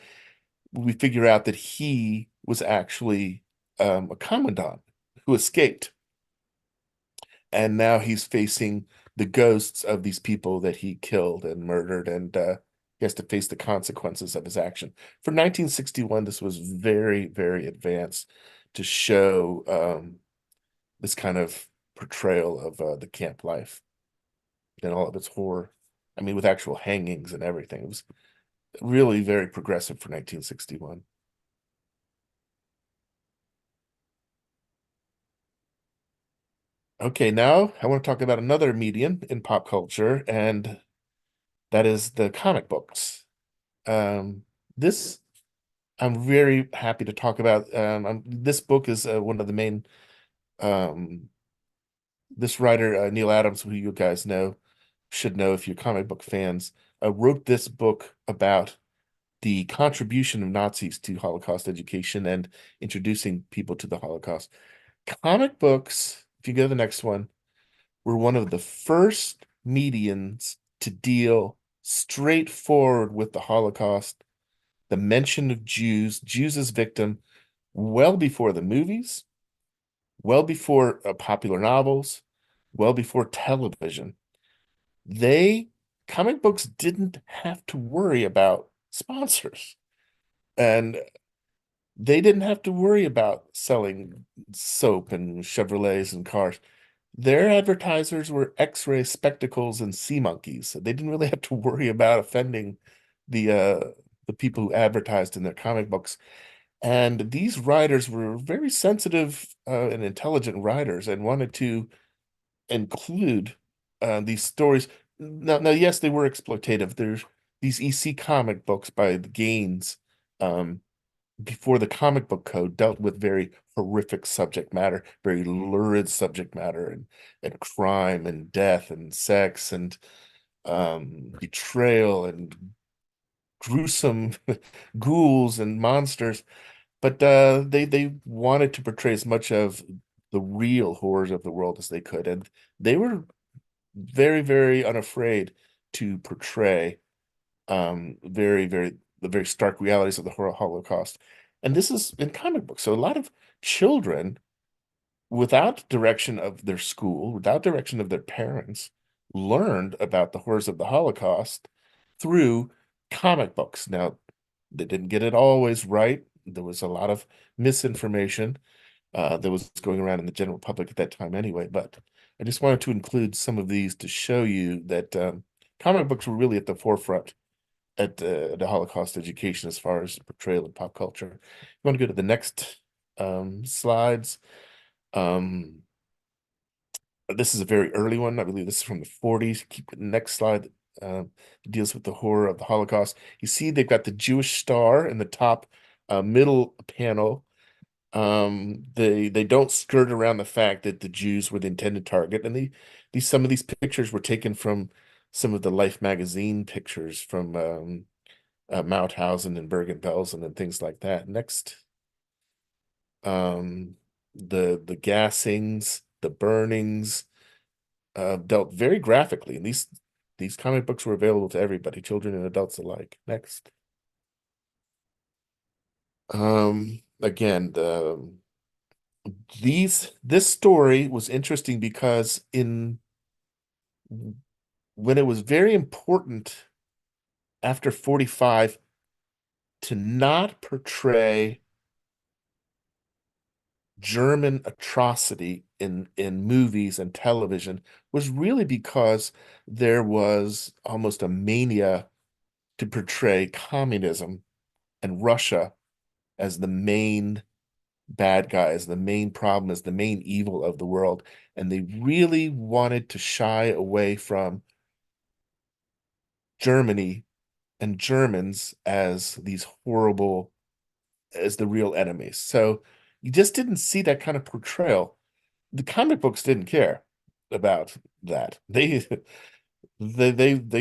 we figure out that he was actually a commandant who escaped. And now he's facing the ghosts of these people that he killed and murdered, and he has to face the consequences of his action. For 1961, this was very, very advanced to show this kind of portrayal of the camp life and all of its horror. I mean, with actual hangings and everything. It was really very progressive for 1961. Okay, now I want to talk about another medium in pop culture, and that is the comic books. This I'm very happy to talk about. This book is one of the main. Um, this writer, Neil Adams, who you guys should know if you're comic book fans, wrote this book about the contribution of Nazis to Holocaust education and introducing people to the Holocaust. Comic books, if you go to the next one, were one of the first mediums to deal straightforward with the Holocaust, the mention of Jews as victim, well before the movies, well before popular novels, well before television. They Comic books didn't have to worry about sponsors, and they didn't have to worry about selling soap and Chevrolets and cars. Their advertisers were X-ray spectacles and sea monkeys. So they didn't really have to worry about offending the uh the people who advertised in their comic books. And these writers were very sensitive and intelligent writers and wanted to include these stories. Now, yes, they were exploitative. There's these EC comic books by the Gaines, before the comic book code, dealt with very horrific subject matter, very lurid subject matter, and crime and death and sex and betrayal and gruesome ghouls and monsters. But they wanted to portray as much of the real horrors of the world as they could, and they were very, very unafraid to portray the very stark realities of the Holocaust. And this is in comic books. So a lot of children, without direction of their school, without direction of their parents, learned about the horrors of the Holocaust through comic books. Now, they didn't get it always right. There was a lot of misinformation that was going around in the general public at that time anyway. But I just wanted to include some of these to show you that comic books were really at the forefront at the Holocaust education as far as portrayal in pop culture. You want to go to the next slides? This is a very early one. I believe this is from the 40s. Keep the next slide. Deals with the horror of the Holocaust. You see they've got the Jewish star in the top middle panel. They don't skirt around the fact that the Jews were the intended target, and some of these pictures were taken from some of the Life magazine pictures from Mauthausen and Bergen-Belsen and things like that. Next, the gassings, the burnings, dealt very graphically, and these comic books were available to everybody, children and adults alike. Next. Again, this story was interesting because when it was very important after 45 to not portray German atrocity in movies and television was really because there was almost a mania to portray communism and Russia as the main bad guy, as the main problem, as the main evil of the world. And they really wanted to shy away from Germany and Germans as these horrible, as the real enemies. So you just didn't see that kind of portrayal. The comic books didn't care about that. They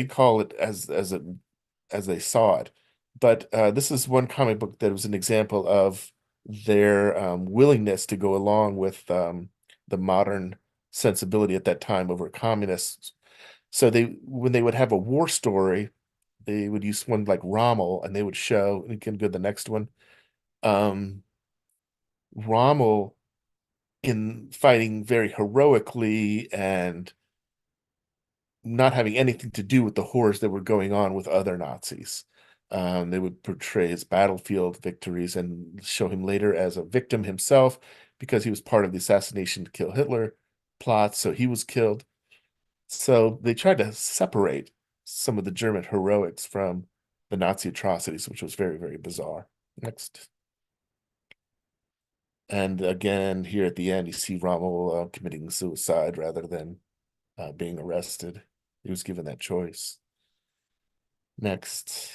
call it as they saw it. But this is one comic book that was an example of their willingness to go along with the modern sensibility at that time over communists. So when they would have a war story, they would use one like Rommel, and they would show, and you can go to the next one, um, Rommel in fighting very heroically and not having anything to do with the horrors that were going on with other Nazis. They would portray his battlefield victories and show him later as a victim himself because he was part of the assassination to kill Hitler plot, so he was killed. So they tried to separate some of the German heroics from the Nazi atrocities, which was very, very bizarre. Next. And again, here at the end, you see Rommel committing suicide rather than being arrested. He was given that choice. Next.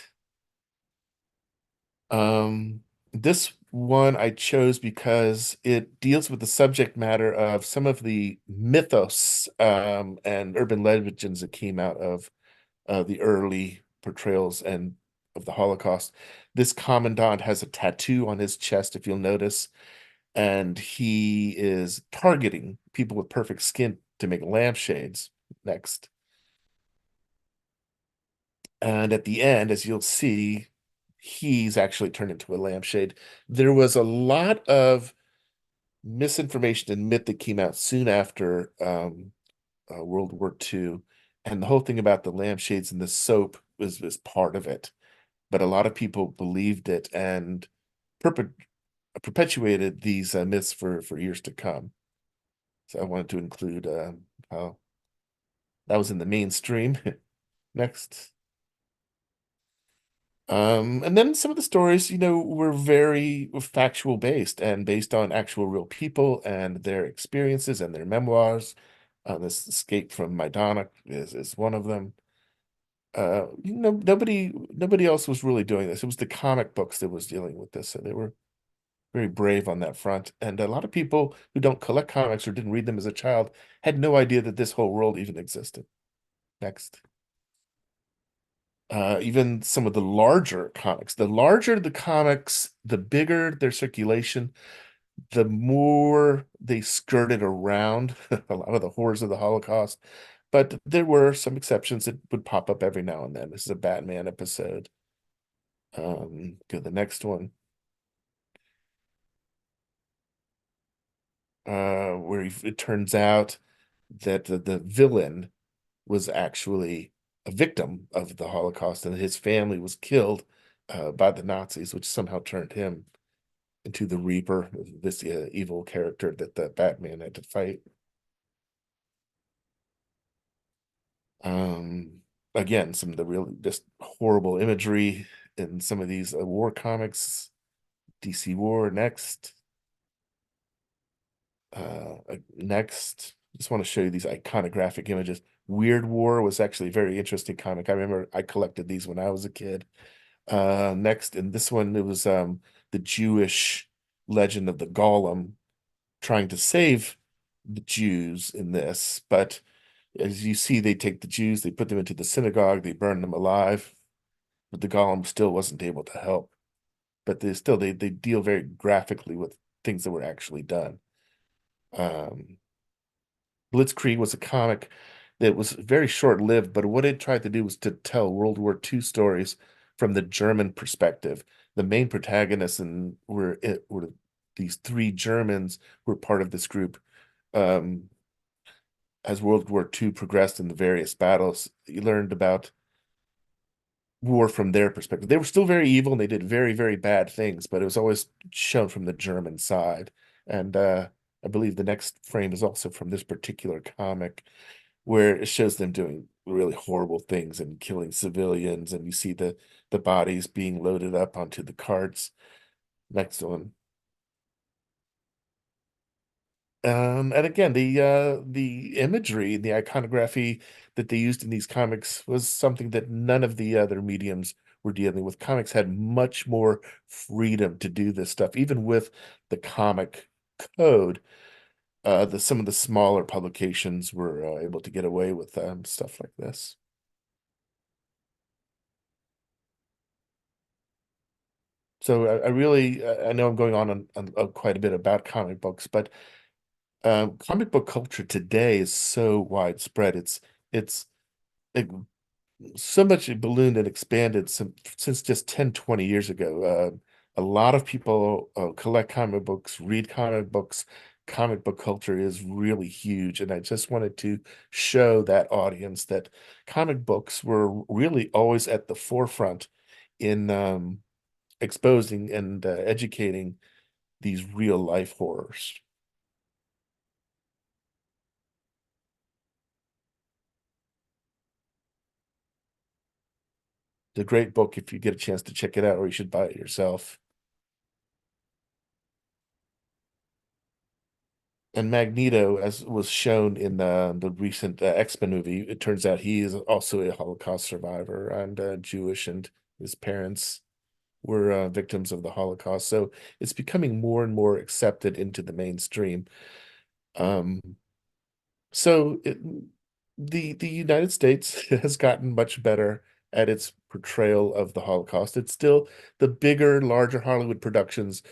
This one I chose because it deals with the subject matter of some of the mythos and urban legends that came out of the early portrayals and of the Holocaust. This commandant has a tattoo on his chest, if you'll notice, and he is targeting people with perfect skin to make lampshades. Next. And at the end, as you'll see, he's actually turned into a lampshade. There was a lot of misinformation and myth that came out soon after World War II. And the whole thing about the lampshades and the soap was part of it. But a lot of people believed it and perpetuated these myths for years to come. So I wanted to include how that was in the mainstream. Next. And then some of the stories, were very factual based and based on actual real people and their experiences and their memoirs. This Escape from Majdanek is one of them. Nobody else was really doing this. It was the comic books that was dealing with this, and they were very brave on that front. And a lot of people who don't collect comics or didn't read them as a child had no idea that this whole world even existed. Next. Even some of the larger comics. The larger the comics, the bigger their circulation, the more they skirted around a lot of the horrors of the Holocaust. But there were some exceptions that would pop up every now and then. This is a Batman episode. Go to the next one. Where it turns out that the villain was actually a victim of the Holocaust, and his family was killed by the Nazis, which somehow turned him into the Reaper, this evil character that the Batman had to fight. Again, some of the really just horrible imagery in some of these war comics. DC War next. Next, just want to show you these iconographic images. Weird War was actually a very interesting comic. I remember I collected these when I was a kid. Next, in this one, it was the Jewish legend of the Golem trying to save the Jews in this. But as you see, they take the Jews, they put them into the synagogue, they burn them alive. But the Golem still wasn't able to help. But they deal very graphically with things that were actually done. Blitzkrieg was a comic that was very short-lived, but what it tried to do was to tell World War II stories from the German perspective. The main protagonists were these three Germans who were part of this group. As World War II progressed in the various battles, you learned about war from their perspective. They were still very evil and they did very, very bad things, but it was always shown from the German side. And I believe the next frame is also from this particular comic, where it shows them doing really horrible things and killing civilians, and you see the bodies being loaded up onto the carts. Next one. And again, the imagery, the iconography that they used in these comics was something that none of the other mediums were dealing with. Comics had much more freedom to do this stuff, even with the comic code. Some of the smaller publications were able to get away with stuff like this. So I really, I know I'm going on quite a bit about comic books, but comic book culture today is so widespread. It's it, so much ballooned and expanded since just 10, 20 years ago. A lot of people collect comic books, read comic books. Comic book culture is really huge, and I just wanted to show that audience that comic books were really always at the forefront in exposing and educating these real life horrors. It's a great book if you get a chance to check it out, or you should buy it yourself. And Magneto, as was shown in the recent X-Men movie, it turns out he is also a Holocaust survivor and Jewish, and his parents were victims of the Holocaust. So it's becoming more and more accepted into the mainstream. Um, so the United States has gotten much better at its portrayal of the Holocaust. It's still the bigger, larger Hollywood productions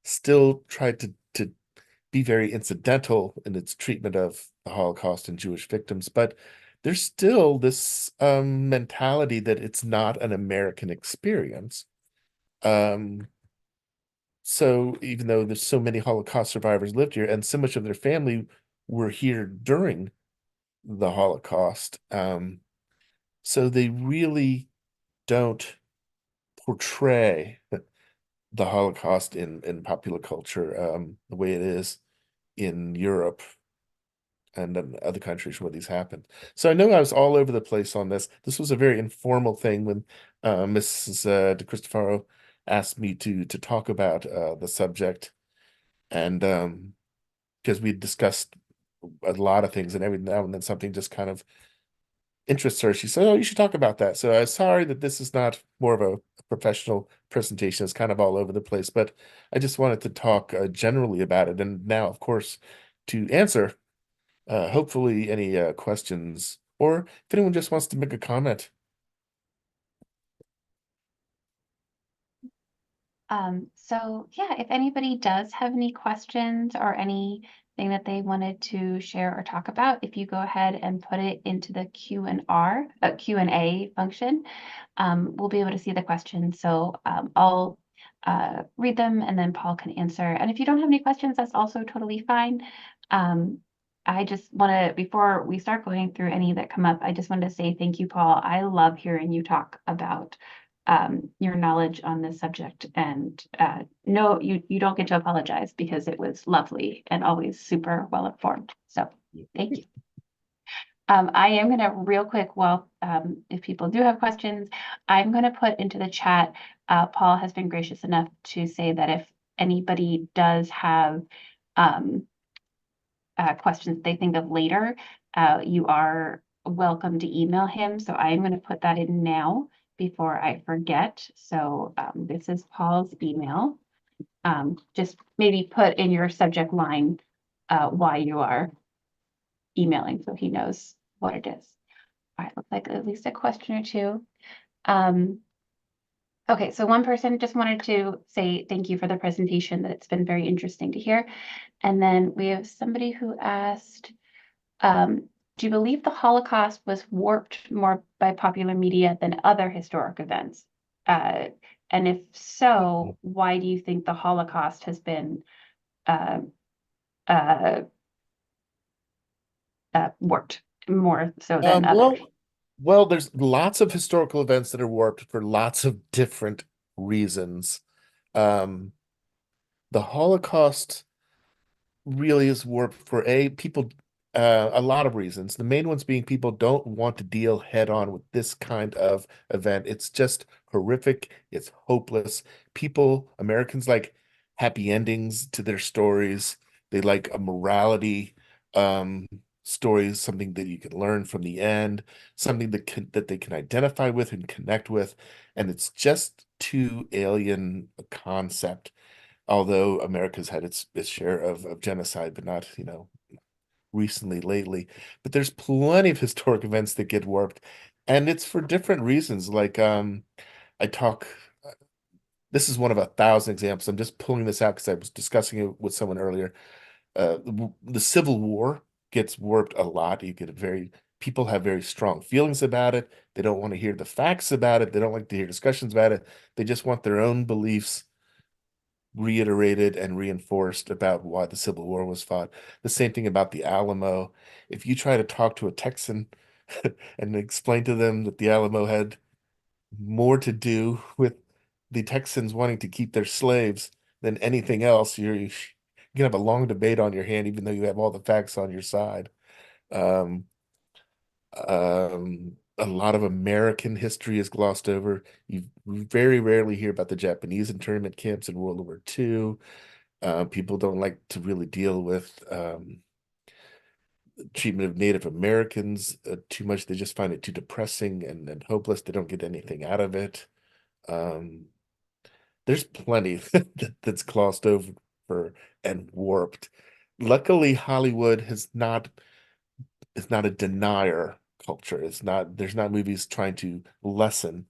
still try to be very incidental in its treatment of the Holocaust and Jewish victims, but there's still this mentality that it's not an American experience. So even though there's so many Holocaust survivors lived here and so much of their family were here during the Holocaust, so they really don't portray the Holocaust in popular culture the way it is in Europe and in other countries where these happened. So I know I was all over the place on this. This was a very informal thing when Mrs. De Cristofaro asked me to talk about the subject, and because we discussed a lot of things, and every now and then something just kind of interests her. She said, "Oh, you should talk about that." So I'm sorry that this is not more of a professional presentation. It's kind of all over the place, but I just wanted to talk generally about it. And now, of course, to answer hopefully any questions, or if anyone just wants to make a comment. So yeah, if anybody does have any questions or anything that they wanted to share or talk about, if you go ahead and put it into the Q&A function, we'll be able to see the questions. So I'll read them and then Paul can answer. And if you don't have any questions, that's also totally fine. I just want to, before we start going through any that come up, I just wanted to say thank you, Paul. I love hearing you talk about your knowledge on this subject, and no, you don't get to apologize because it was lovely and always super well informed. So thank you. I am going to real quick, well, if people do have questions, I'm going to put into the chat. Paul has been gracious enough to say that if anybody does have questions they think of later, you are welcome to email him. So I'm going to put that in now before I forget. So this is Paul's email. Just maybe put in your subject line why you are emailing so he knows what it is. All right, looks like at least a question or two. Okay, so one person just wanted to say thank you for the presentation, that it's been very interesting to hear. And then we have somebody who asked, do you believe the Holocaust was warped more by popular media than other historic events? And if so, why do you think the Holocaust has been warped more so than others? Well, there's lots of historical events that are warped for lots of different reasons. The Holocaust really is warped for people, a lot of reasons. The main ones being people don't want to deal head on with this kind of event. It's just horrific. It's hopeless. Americans like happy endings to their stories. They like a morality um stories, something that you can learn from the end, something that they can identify with and connect with. And it's just too alien a concept, although America's had its share of genocide, but not, recently, lately. But there's plenty of historic events that get warped, and it's for different reasons. Like, I talk, this is one of 1,000 examples. I'm just pulling this out because I was discussing it with someone earlier. The Civil War gets warped a lot. People have very strong feelings about it. They don't want to hear the facts about it. They don't like to hear discussions about it. They just want their own beliefs reiterated and reinforced about why the Civil War was fought. The same thing about the Alamo. If you try to talk to a Texan and explain to them that the Alamo had more to do with the Texans wanting to keep their slaves than anything else, you can have a long debate on your hand, even though you have all the facts on your side. Um, a lot of American history is glossed over. You very rarely hear about the Japanese internment camps in World War II. People don't like to really deal with treatment of Native Americans too much. They just find it too depressing and hopeless. They don't get anything out of it. Um, there's plenty that's glossed over and warped. Luckily, Hollywood is not a denier culture. There's not movies trying to lessen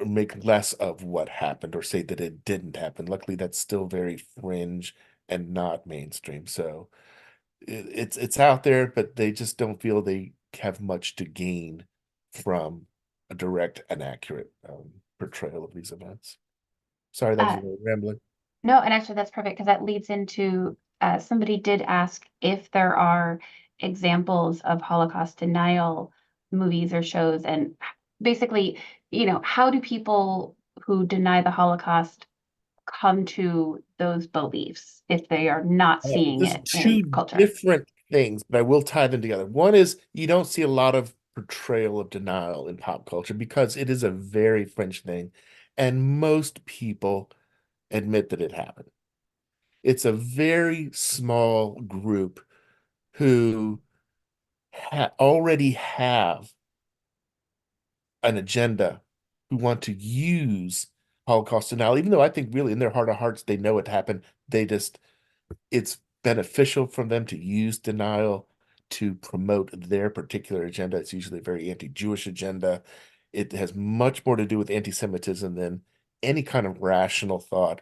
make less of what happened or say that it didn't happen. Luckily, that's still very fringe and not mainstream. So it's out there, but they just don't feel they have much to gain from a direct and accurate portrayal of these events. Sorry, that was a Uh, little rambling. no, and actually that's perfect because that leads into somebody did ask if there are examples of Holocaust denial movies or shows, and basically, how do people who deny the Holocaust come to those beliefs if they are not seeing There's it in two culture? different things, but I will tie them together. One is you don't see a lot of portrayal of denial in pop culture because it is a very French thing, and most people admit that it happened. It's a very small group who already have an agenda, who want to use Holocaust denial, even though I think really in their heart of hearts they know it happened. It's beneficial for them to use denial to promote their particular agenda. It's usually a very anti-Jewish agenda. It has much more to do with anti-Semitism than any kind of rational thought,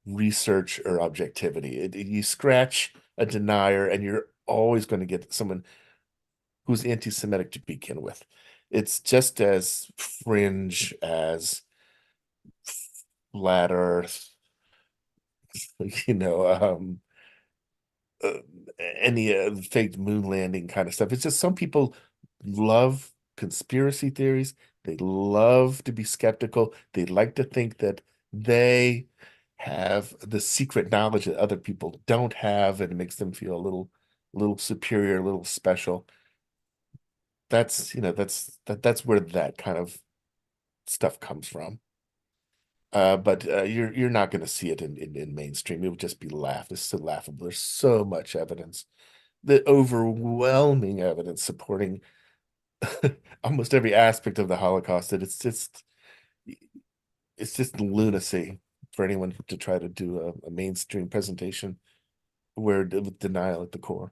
research, or objectivity. You scratch a denier, and you're always going to get someone who's anti-Semitic to begin with. It's just as fringe as flat Earth, you know, uh, any fake moon landing kind of stuff. It's just some people love conspiracy theories. They love to be skeptical. They like to think that they have the secret knowledge that other people don't have, and it makes them feel little superior, a little special. That's where that kind of stuff comes from. But you're not going to see it in mainstream. It would just be laughed. It's so laughable. There's so much evidence, the overwhelming evidence supporting almost every aspect of the Holocaust. That it's just lunacy for anyone to try to do a mainstream presentation with denial at the core.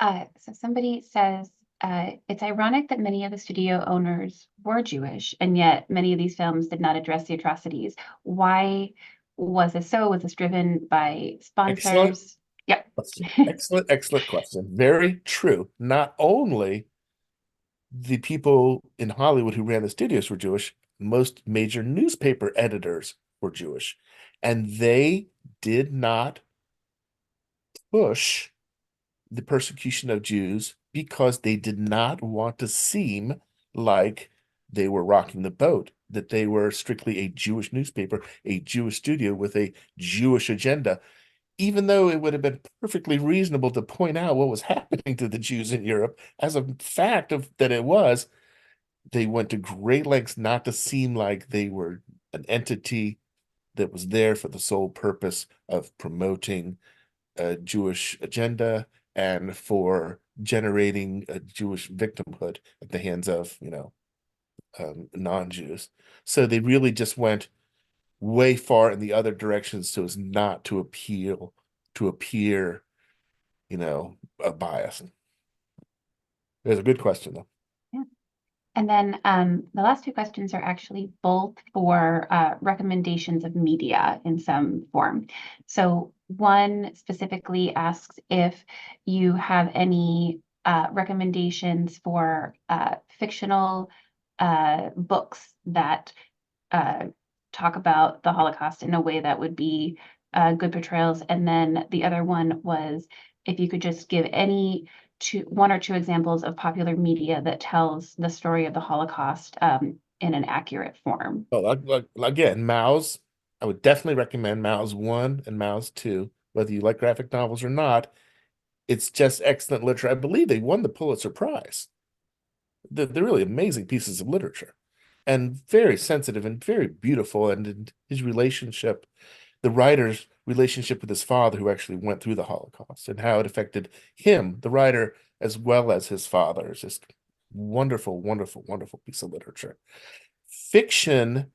So somebody says it's ironic that many of the studio owners were Jewish, and yet many of these films did not address the atrocities. Why was this so? Was this driven by Excellent. sponsors? Yep. Excellent question. Very true. Not only the people in Hollywood who ran the studios were Jewish, most major newspaper editors were Jewish. And they did not push the persecution of Jews because they did not want to seem like they were rocking the boat, that they were strictly a Jewish newspaper, a Jewish studio with a Jewish agenda. even though it would have been perfectly reasonable to point out what was happening to the Jews in Europe as a fact of that it was, they went to great lengths not to seem like they were an entity that was there for the sole purpose of promoting a Jewish agenda and for generating a Jewish victimhood at the hands of, non-Jews. So they really just went way far in the other direction so as not to appear, a bias. It's a good question, though. Yeah. And then the last two questions are actually both for recommendations of media in some form. So one specifically asks if you have any recommendations for fictional books that talk about the Holocaust in a way that would be good portrayals. And then the other one was if you could just give one or two examples of popular media that tells the story of the Holocaust in an accurate form. Well, again, Mao's, I would definitely recommend Mao's 1 and Mao's 2, whether you like graphic novels or not. It's just excellent literature. I believe they won the Pulitzer Prize. They're really amazing pieces of literature and very sensitive and very beautiful. And his relationship, the writer's relationship with his father, who actually went through the Holocaust, and how it affected him, the writer, as well as his father, is just wonderful, wonderful, wonderful piece of literature. Fiction,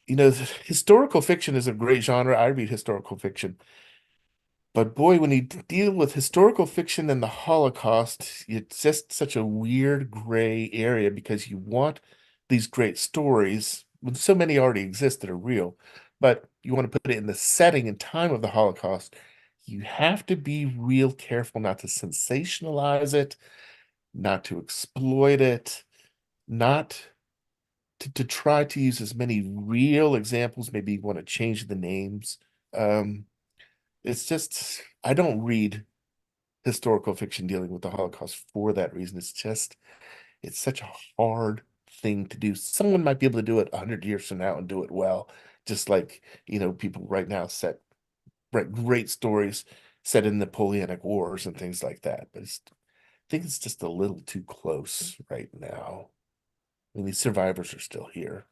historical fiction is a great genre. I read historical fiction. But boy, when you deal with historical fiction and the Holocaust, it's just such a weird gray area because you want these great stories when so many already exist that are real, but you want to put it in the setting and time of the Holocaust. You have to be real careful not to sensationalize it, not to exploit it, not to try to use as many real examples. Maybe you want to change the names. It's just, I don't read historical fiction dealing with the Holocaust for that reason. It's such a hard thing to do. Someone might be able to do it 100 years from now and do it well, just like, people right now write great stories set in Napoleonic Wars and things like that. But I think it's just a little too close right now. I mean, these survivors are still here.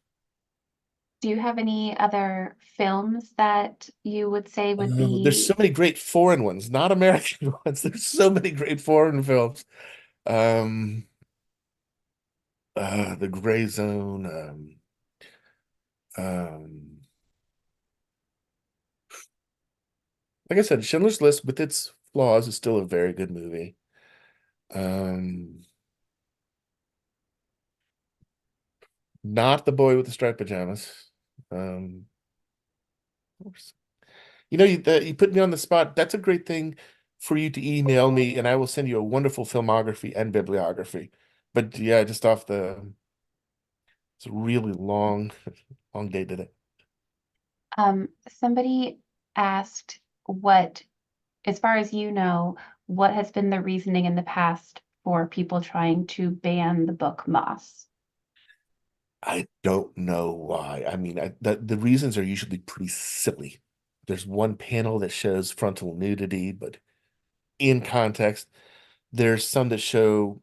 Do you have any other films that you would say would There's so be? many great foreign ones, not American ones. There's so many great foreign films. Um, The Gray Zone. Um, like I said, Schindler's List with its flaws is still a very good movie. Not The Boy with the Striped Pajamas. Um, you put me on the spot. That's a great thing for you to email me, and I will send you a wonderful filmography and bibliography. But yeah, just it's a really long, long day today. Somebody asked as far as you know, what has been the reasoning in the past for people trying to ban the book Moss? I don't know why. I mean, the reasons are usually pretty silly. There's one panel that shows frontal nudity, but in context, there's some that show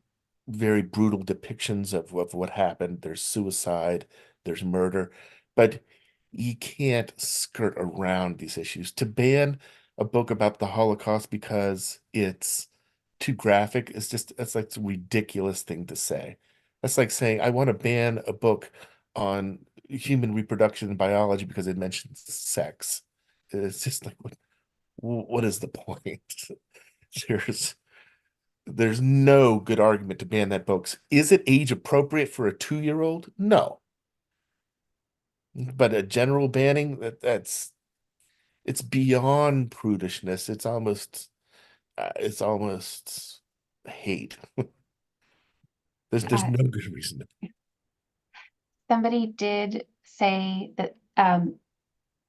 very brutal depictions of what happened. There's suicide, there's murder, but you can't skirt around these issues. To ban a book about the Holocaust because it's too graphic is that's like a ridiculous thing to say. That's like saying I want to ban a book on human reproduction and biology because it mentions sex. It's just like what is the point? There's there's no good argument to ban that book. Is it age appropriate for a 2-year-old? No. But a general banning it's beyond prudishness. It's almost hate. There's no good reason to. Somebody did say that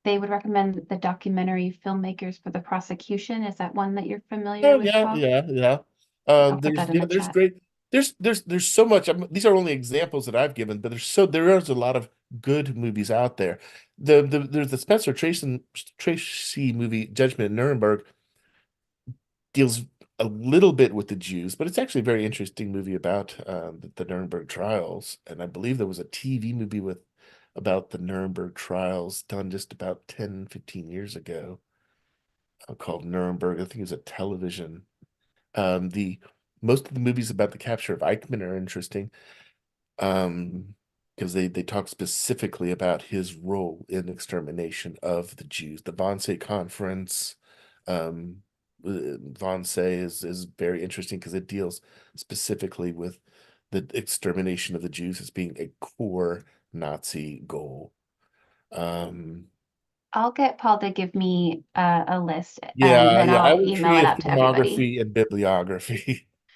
they would recommend the documentary Filmmakers for the Prosecution. Is that one that you're familiar Oh with, yeah, Paul? yeah, yeah. I'll put that in the There's chat. great. There's so much. These are only examples that I've given, but there is a lot of good movies out there. There's the Spencer Tracy movie Judgment in Nuremberg, deals a little bit with the Jews, but it's actually a very interesting movie about the Nuremberg trials. And I believe there was a TV movie about the Nuremberg trials done just about 10, 15 years ago, called Nuremberg. I think it was a television. The Most of the movies about the capture of Eichmann are interesting, because they talk specifically about his role in extermination of the Jews. The Wannsee Conference, Wannsee is very interesting because it deals specifically with the extermination of the Jews as being a core Nazi goal. I'll get Paul to give me a list, Yeah, and then yeah, I I'll will email create it a out to everybody. filmography and bibliography.